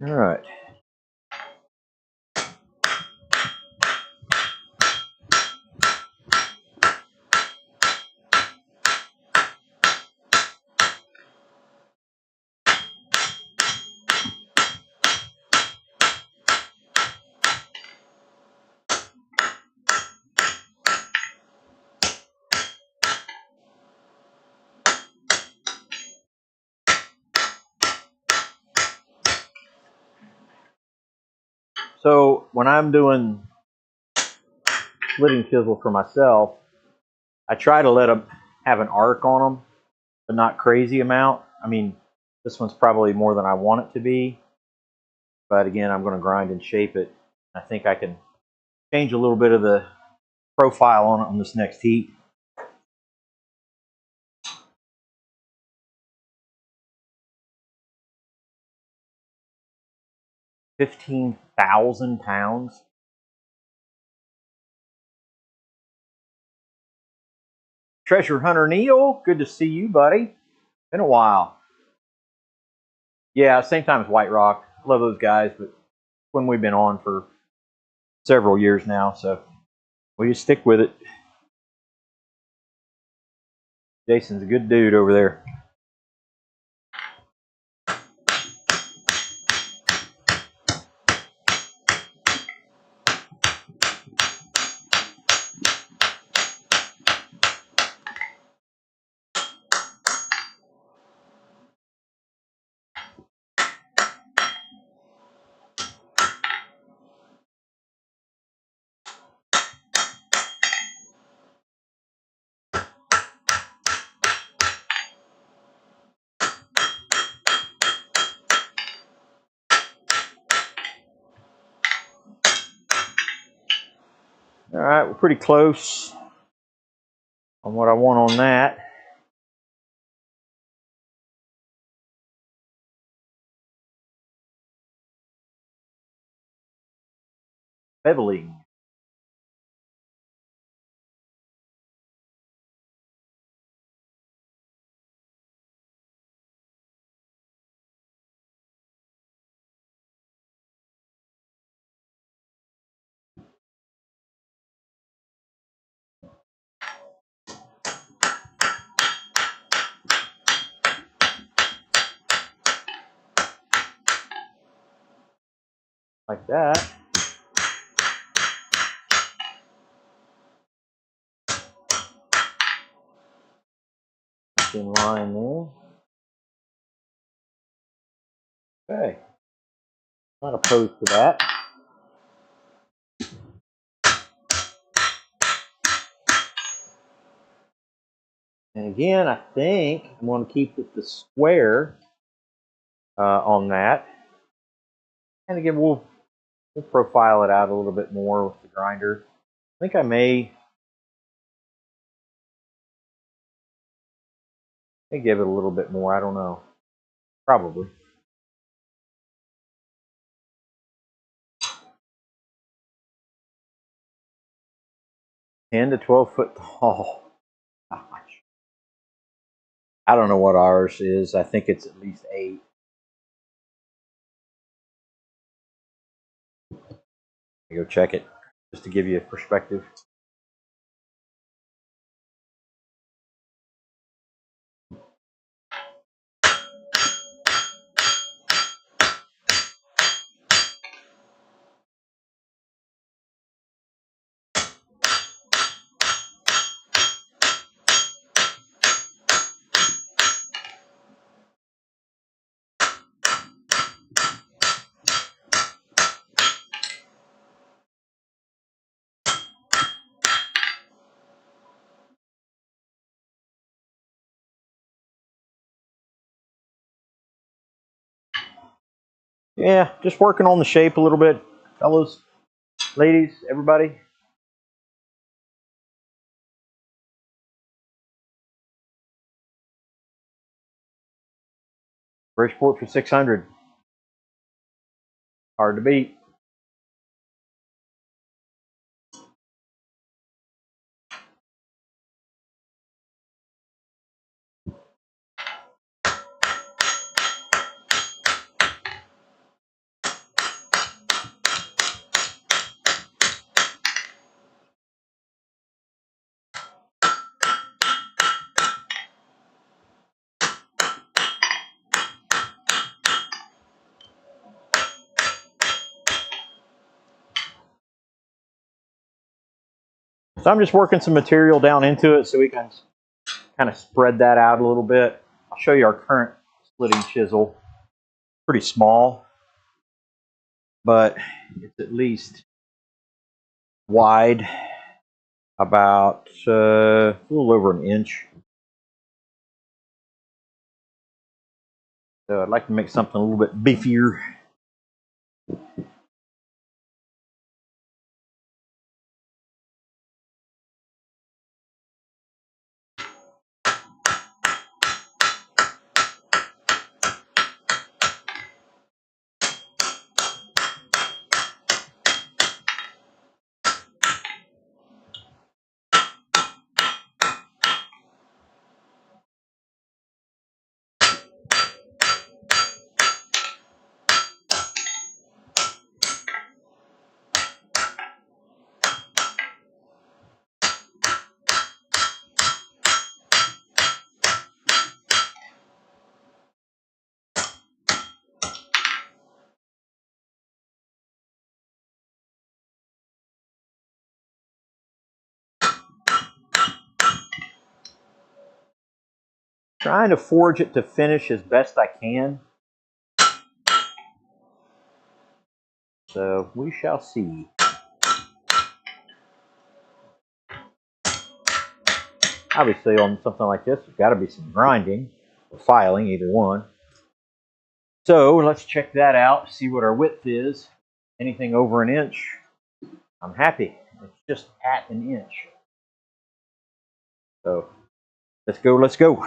All right. So when I'm doing slitting chisel for myself, I try to let them have an arc on them, but not crazy amount. I mean, this one's probably more than I want it to be, but again, I'm going to grind and shape it. I think I can change a little bit of the profile on it on this next heat. £15,000. Treasure Hunter Neil, good to see you, buddy. Been a while. Yeah, same time as White Rock. Love those guys, but when we've been on for several years now, so we just stick with it. Jason's a good dude over there. All right, we're pretty close on what I want on that. Beveling. Like that. in line there. Okay. Not opposed to that. And again, I think I'm going to keep the square on that. And again, we'll profile it out a little bit more with the grinder. I think I may give it a little bit more. I don't know. Probably. 10 to 12 foot tall. Gosh. I don't know what ours is. I think it's at least 8. Go check it just to give you a perspective. Yeah, just working on the shape a little bit, fellows, ladies, everybody. Bridgeport for 600. Hard to beat. So I'm just working some material down into it so we can kind of spread that out a little bit. I'll show you our current splitting chisel. Pretty small, but it's at least wide, about a little over an inch. So I'd like to make something a little bit beefier. Trying to forge it to finish as best I can. So we shall see. Obviously on something like this, there's got to be some grinding or filing, either one. So let's check that out, see what our width is. Anything over an inch, I'm happy. It's just at an inch. So let's go, let's go.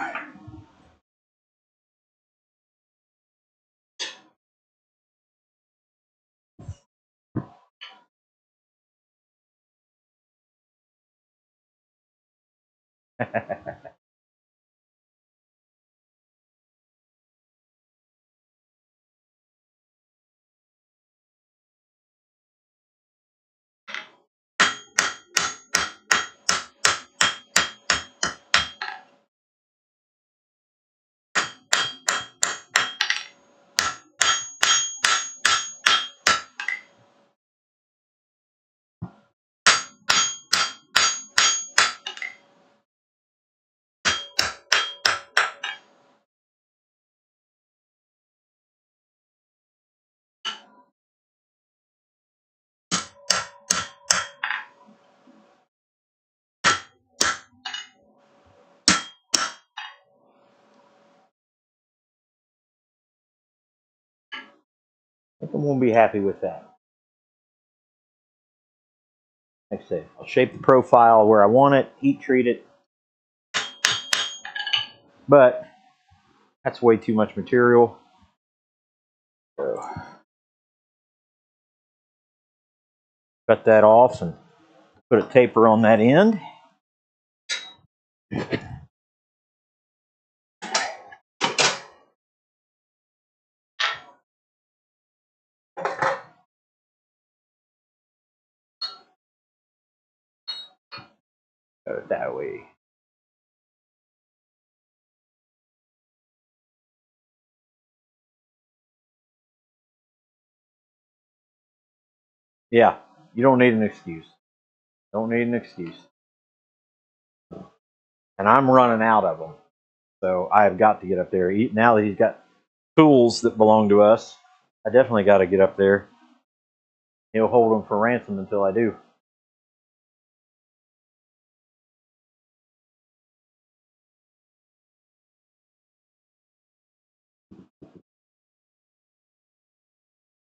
think I'm going to be happy with that. Like I say, I'll shape the profile where I want it, heat treat it, but that's way too much material. So cut that off and put a taper on that end. Cut it that way. Yeah, you don't need an excuse. Don't need an excuse. And I'm running out of them. So I have got to get up there. Now that he's got tools that belong to us, I definitely got to get up there. He'll hold them for ransom until I do.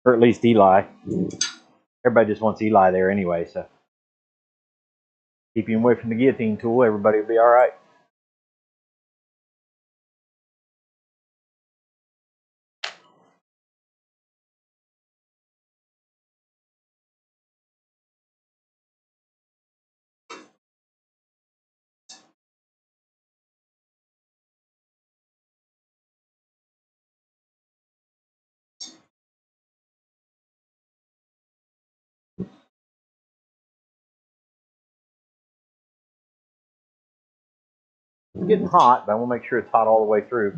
Or at least Eli. Everybody just wants Eli there anyway, so keep him away from the guillotine tool, everybody will be all right. It's getting hot, but I want to make sure it's hot all the way through.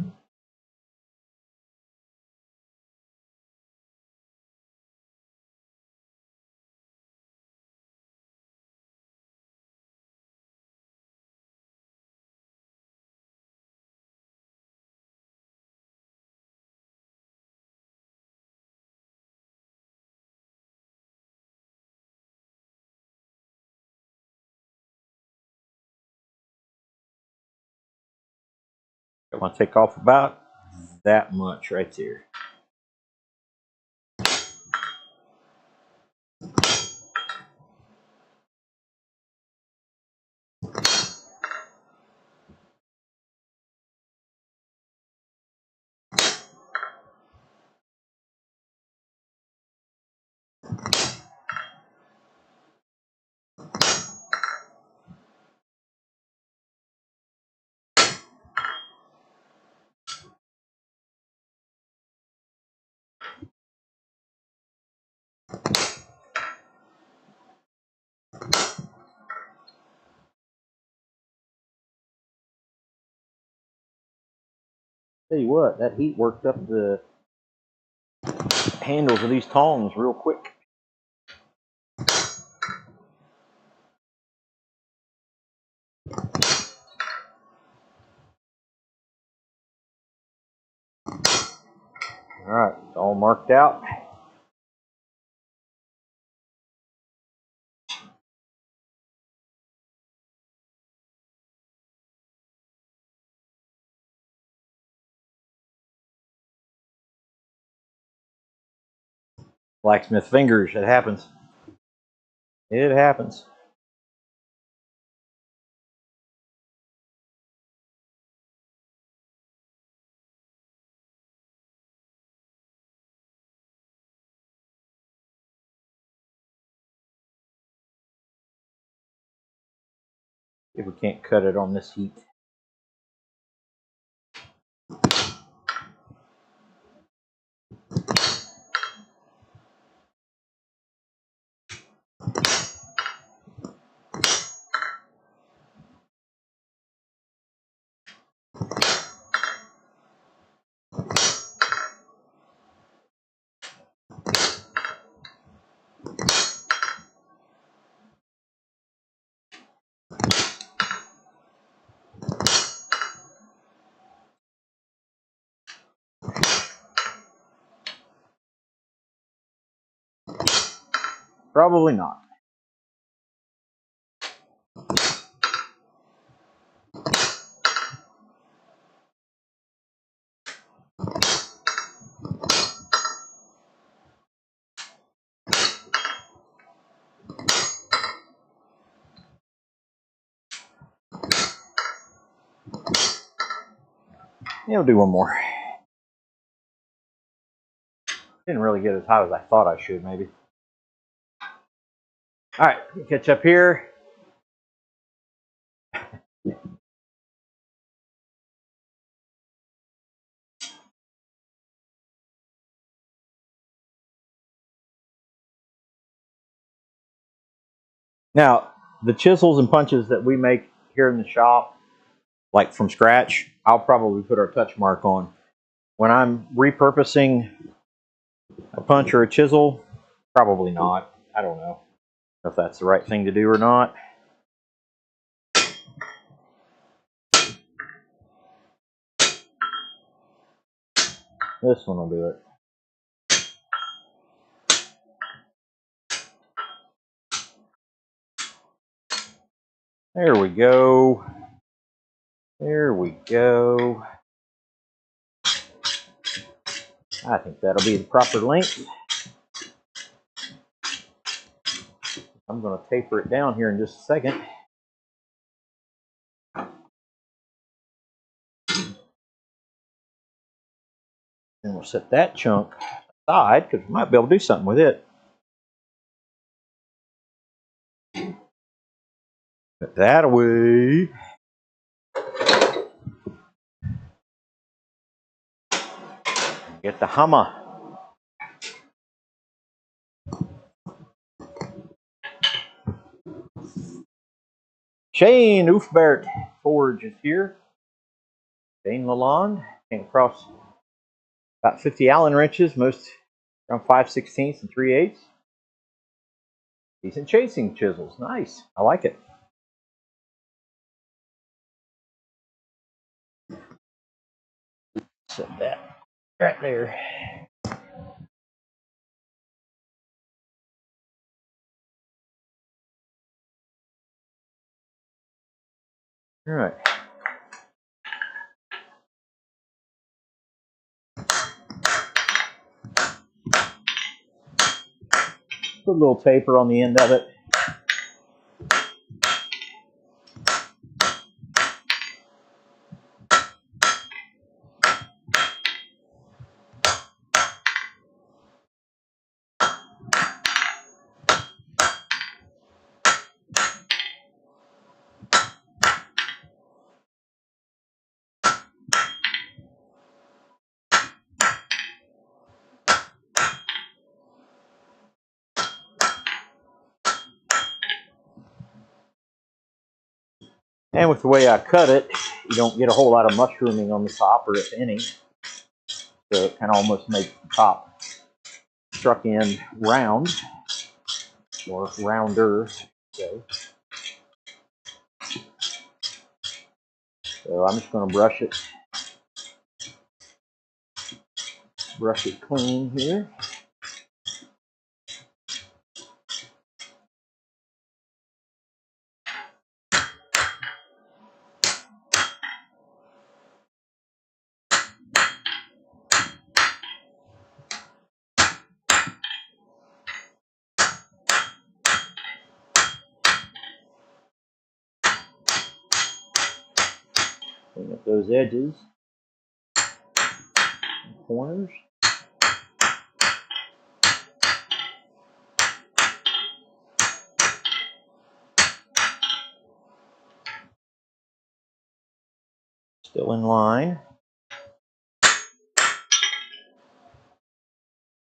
I want to take off about that much right there. Tell you what, that heat worked up the handles of these tongs real quick. All right, it's all marked out. Blacksmith fingers, it happens. It happens. If we can't cut it on this heat. Probably not. Yeah, I'll do one more. Didn't really get as hot as I thought I should, maybe. All right, catch up here. Now, the chisels and punches that we make here in the shop, like from scratch, I'll probably put our touch mark on. When I'm repurposing a punch or a chisel, probably not. I don't know if that's the right thing to do or not. This one will do it. There we go. There we go. I think that'll be the proper length. I'm going to taper it down here in just a second. And we'll set that chunk aside because we might be able to do something with it. Put that away. Get the hammer. Shane Oofbert Forge is here. Shane Lalonde came across about 50 Allen wrenches, most around 5/16 and 3/8. Decent chasing chisels. Nice. I like it. Set that right there. All right. Put a little taper on the end of it. And with the way I cut it, you don't get a whole lot of mushrooming on the top, or if any. So it kind of almost makes the top struck end round, or rounder. So I'm just going to brush it clean here. Clean up those edges, and corners. Still in line.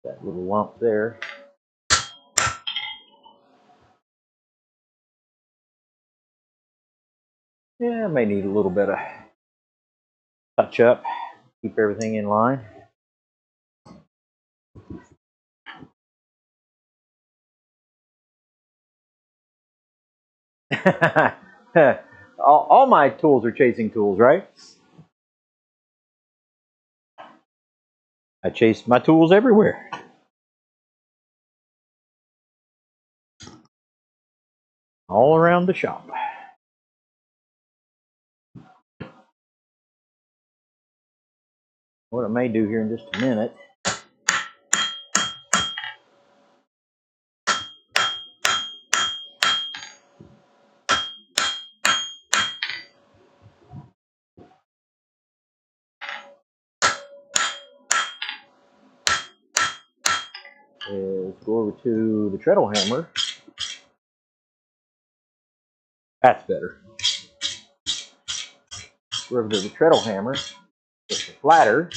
That little lump there. Yeah, I may need a little bit of touch up. Keep everything in line. all my tools are chasing tools, right? I chase my tools everywhere. All around the shop. What I may do here in just a minute is go over to the treadle hammer. That's better. Go over to the treadle hammer with the flatter.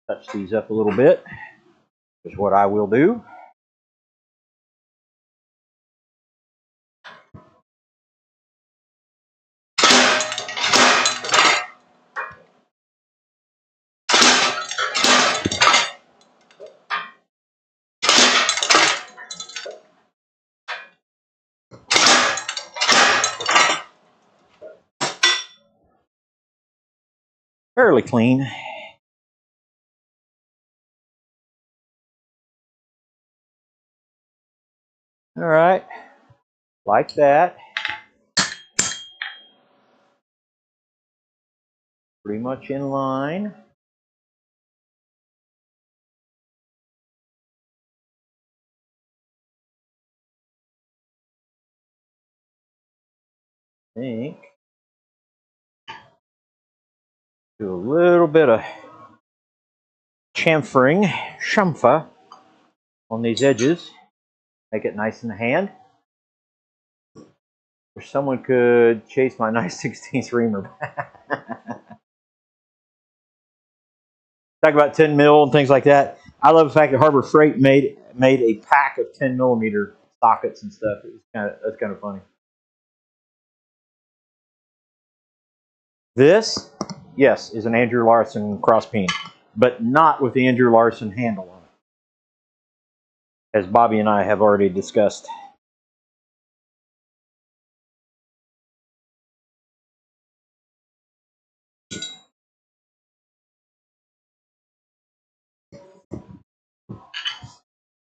Touch these up a little bit, is what I will do. Fairly clean. All right, like that. Pretty much in line. I think. Do a little bit of chamfering, chamfer, on these edges. Make it nice in the hand. Or someone could chase my nice 16th reamer back. Talk about 10 mil and things like that. I love the fact that Harbor Freight made a pack of 10 millimeter sockets and stuff. That's kind of funny. This, yes, is an Andrew Larson cross peen, but not with the Andrew Larson handle on it, as Bobby and I have already discussed.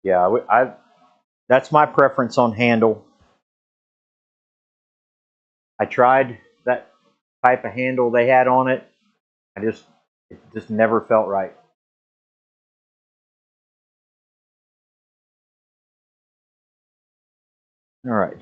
Yeah, that's my preference on handle. I tried that type of handle they had on it. It just never felt right. All right.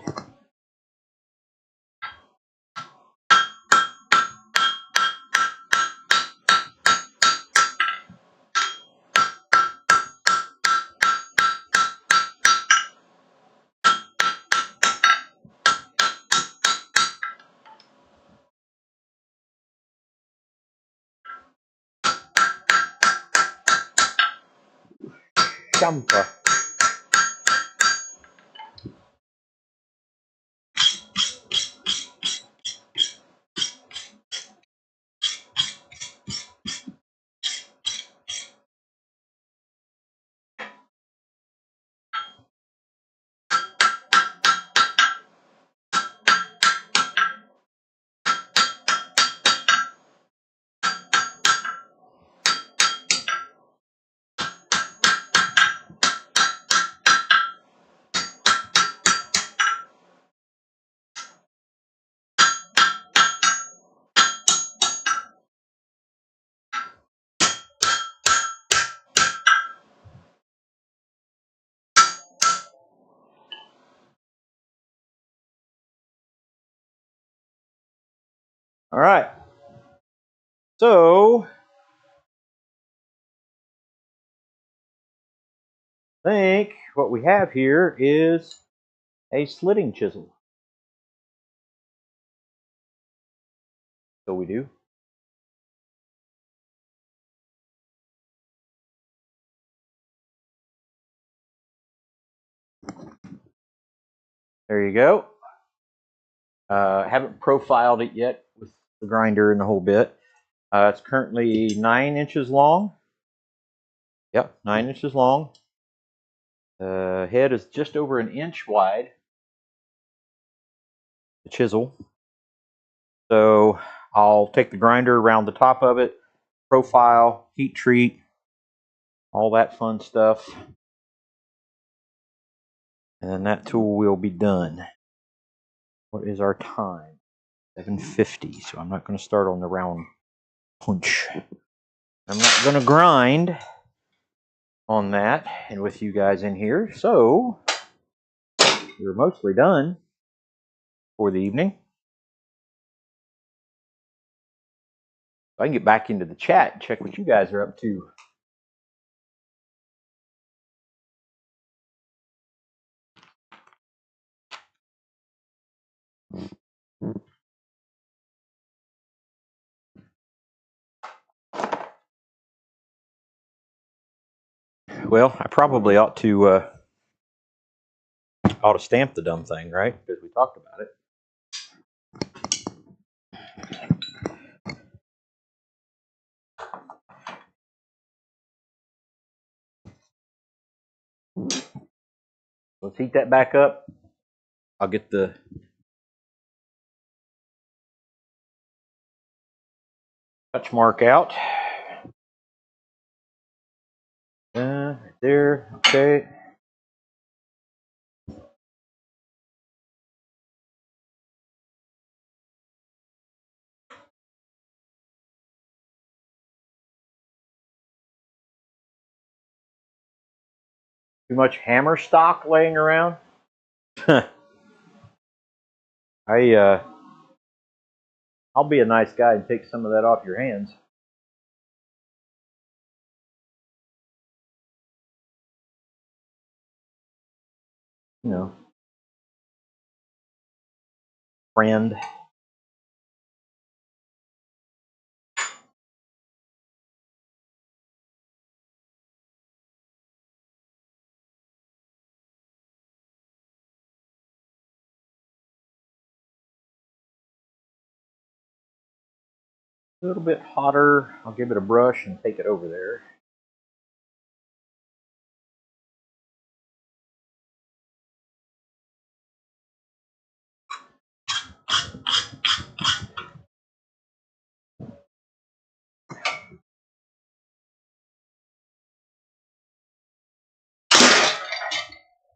Chamfer. All right. So I think what we have here is a slitting chisel. So we do. There you go. Haven't profiled it yet with the grinder and the whole bit. It's currently 9 inches long. Yep, 9 inches long. The head is just over an inch wide. The chisel. So I'll take the grinder around the top of it, profile, heat treat, all that fun stuff. And then that tool will be done. What is our time? 7:50. So I'm not going to start on the round punch. I'm not going to grind on that and with you guys in here. So we're mostly done for the evening. I can get back into the chat and check what you guys are up to. Well, I probably ought to stamp the dumb thing, right? Because we talked about it. Let's heat that back up. I'll get the touch mark out. Right there. Okay. Too much hammer stock laying around? I'll be a nice guy and take some of that off your hands. You know, friend. A little bit hotter. I'll give it a brush and take it over there.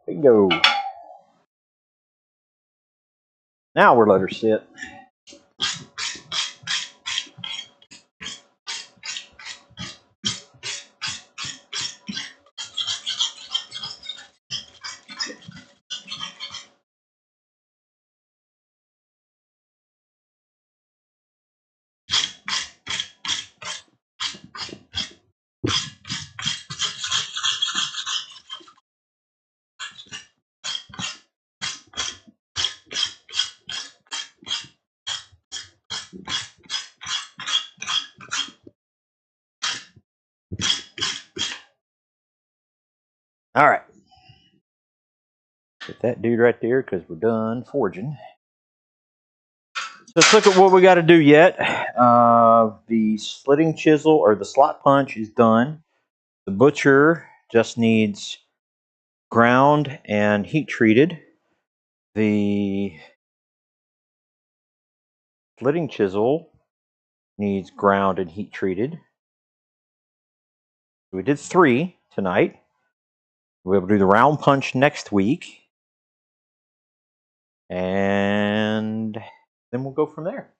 Bingo. Now we'll let her sit. All right. Put that dude right there because we're done forging. So let's look at what we got to do yet. The slitting chisel or the slot punch is done. The butcher just needs ground and heat treated. The slitting chisel needs ground and heat treated. We did 3 tonight. We'll do the round punch next week. And then we'll go from there.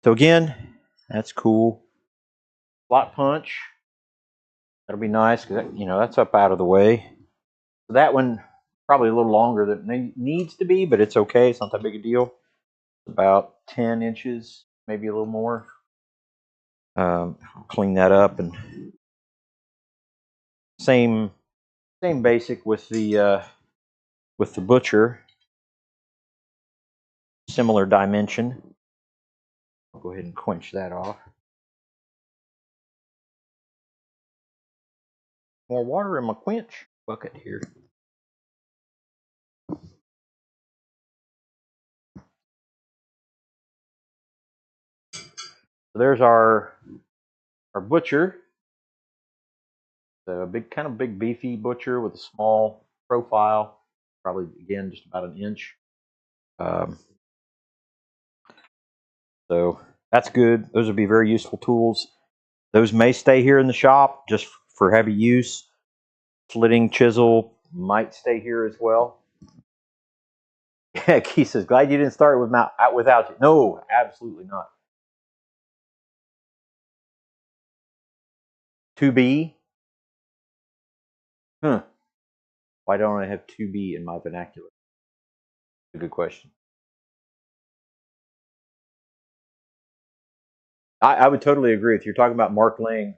So again, that's cool. Slot punch. That'll be nice because that's up out of the way. So that one probably a little longer than it needs to be, but it's okay. It's not that big a deal. About 10 inches, maybe a little more. I'll clean that up, and same basic with the butcher. Similar dimension. I'll go ahead and quench that off. More water in my quench bucket here. So there's our butcher. A kind of big beefy butcher with a small profile. Probably again just about an inch. So that's good. Those would be very useful tools. Those may stay here in the shop just for heavy use. Slitting chisel might stay here as well. Yeah, Keith says, glad you didn't start without you. No, absolutely not. 2B? Why don't I have 2B in my vernacular? A good question. I would totally agree with you. You're talking about Mark Lang.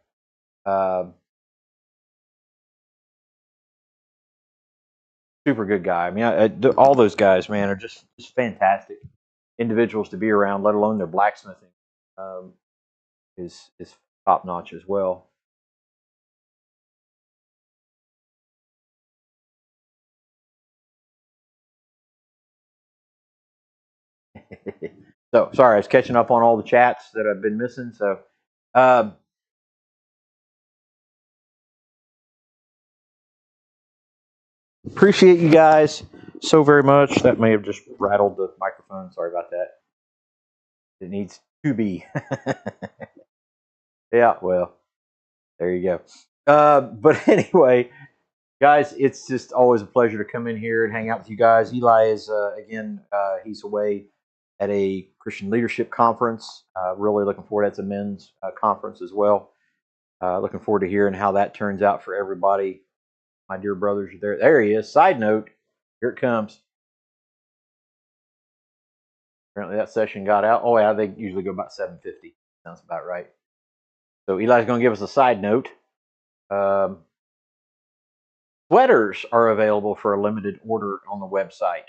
super good guy. I mean, all those guys, man, are just fantastic individuals to be around. Let alone their blacksmithing um, is top notch as well. So sorry, I was catching up on all the chats that I've been missing. So um, appreciate you guys so very much. That may have just rattled the microphone. Sorry about that. It needs to be. Yeah, well, there you go. But anyway, guys, it's just always a pleasure to come in here and hang out with you guys. Eli is, again, he's away at a Christian leadership conference. Really looking forward. That's a men's conference as well. Looking forward to hearing how that turns out for everybody. My dear brothers are there. There he is. Side note, here it comes. Apparently that session got out. Oh yeah, they usually go about 7:50. Sounds about right. So Eli's going to give us a side note. Um, Sweaters are available for a limited order on the website.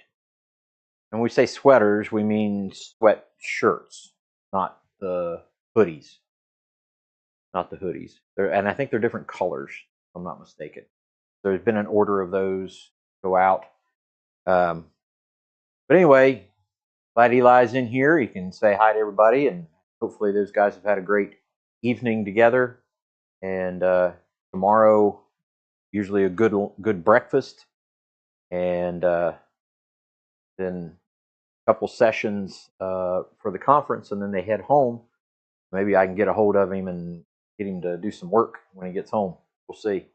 And when we say sweaters, we mean sweat shirts, not the hoodies. Not the hoodies. And I think they're different colors, if I'm not mistaken. There's been an order of those go out. But anyway, glad Eli's in here. He can say hi to everybody, and hopefully those guys have had a great evening together. And tomorrow, usually a good breakfast, and then a couple sessions for the conference, and then they head home. Maybe I can get a hold of him and get him to do some work when he gets home. We'll see.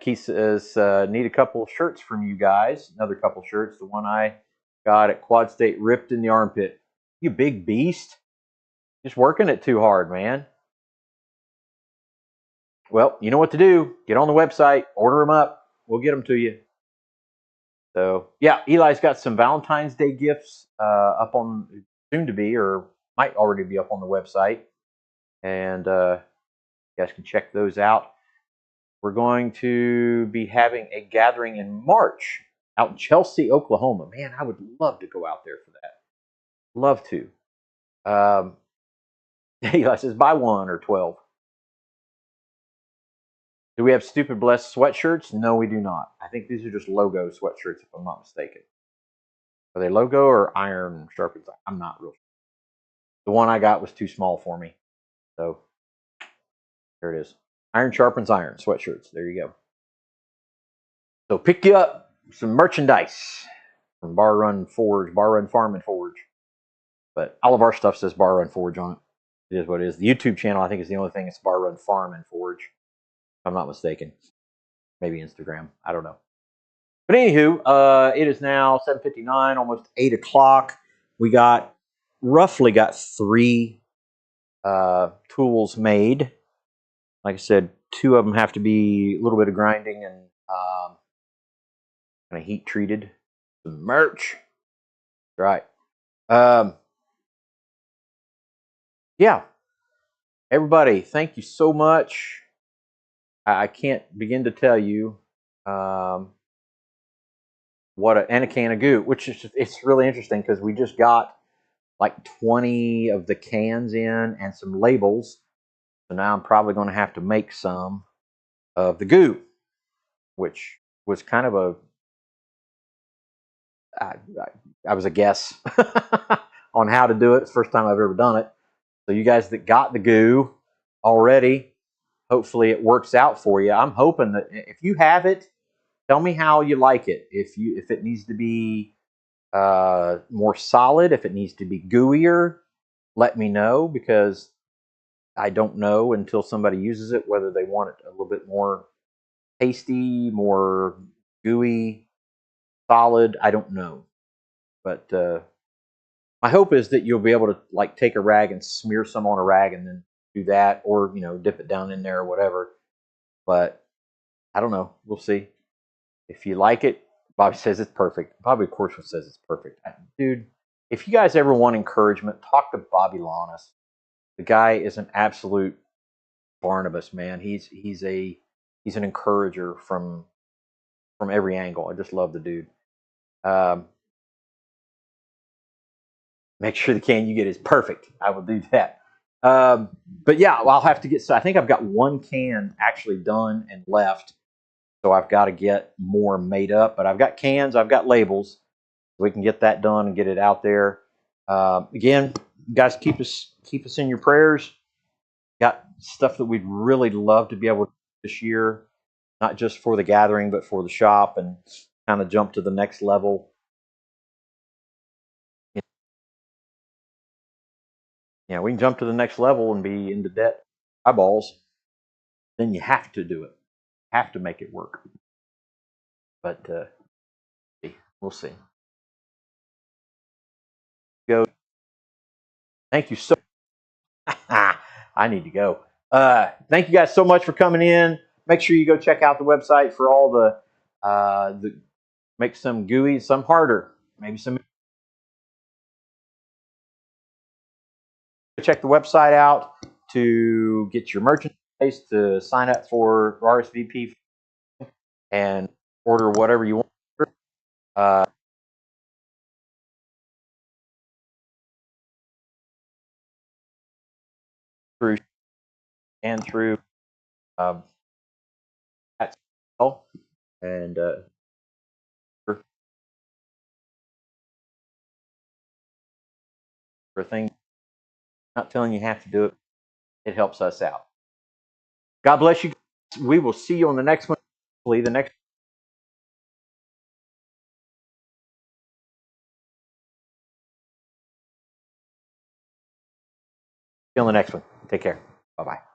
Keith says, need a couple of shirts from you guys. Another couple of shirts. The one I got at Quad State ripped in the armpit. You big beast. Just working it too hard, man. Well, you know what to do. Get on the website, order them up. We'll get them to you. So, yeah, Eli's got some Valentine's Day gifts up on, soon to be, or might already be up on the website. And you guys can check those out. We're going to be having a gathering in March out in Chelsea, Oklahoma. Man, I would love to go out there for that. Love to. Eli says, buy 1 or 12. Do we have stupid blessed sweatshirts? No, we do not. I think these are just logo sweatshirts, if I'm not mistaken. Are they logo or iron sharpens? I'm not real sure. The one I got was too small for me. So there it is. Iron sharpens iron sweatshirts. There you go. So pick you up some merchandise from Bar Run Forge, Bar Run Farm and Forge. But all of our stuff says Bar Run Forge on it. It is what it is. The YouTube channel, I think, is the only thing that's Bar Run Farm and Forge, if I'm not mistaken. Maybe Instagram. I don't know. But anywho, it is now 7:59, almost 8 o'clock. We roughly got 3 tools made. Like I said, 2 of them have to be a little bit of grinding and kind of heat treated. Some merch. Right. Yeah. Everybody, thank you so much. I can't begin to tell you and a can of goo, which is it's really interesting because we just got like 20 of the cans in and some labels. So now I'm probably going to have to make some of the goo, which was kind of I was a guess on how to do it. It's the first time I've ever done it. So you guys that got the goo already, hopefully it works out for you. I'm hoping that if you have it, tell me how you like it. If it needs to be more solid, if it needs to be gooier, let me know, because I don't know until somebody uses it whether they want it a little bit more pasty, more gooey, solid. I don't know, but my hope is that you'll be able to like take a rag and smear some on a rag and then do that, or dip it down in there or whatever. But I don't know. We'll see. If you like it, Bobby says it's perfect. Bobby, of course, says it's perfect. Dude, if you guys ever want encouragement, talk to Bobby Lawness. The guy is an absolute Barnabas, man. He's an encourager from from every angle. I just love the dude. Make sure the can you get is perfect. I will do that. But yeah, well, I'll have to get. So I think I've got one can actually done and left. So I've got to get more made up. But I've got cans. I've got labels. So we can get that done and get it out there. Again, guys, keep us in your prayers. Got stuff that we'd really love to be able to do this year, not just for the gathering, but for the shop, and kind of jump to the next level. Yeah, we can jump to the next level and be into debt eyeballs. Then you have to do it. Have to make it work. But we'll see. Go. Thank you so. I need to go. Thank you guys so much for coming in. Make sure you go check out the website for all the make some gooey, some harder, maybe some. Check the website out to get your merchandise, to sign up for RSVP, and order whatever you want. Uh, through and through um, that and for things, not telling you have to do it. It helps us out. God bless you. We will see you on the next one. Hopefully, the next. See you on the next one. Take care. Bye bye.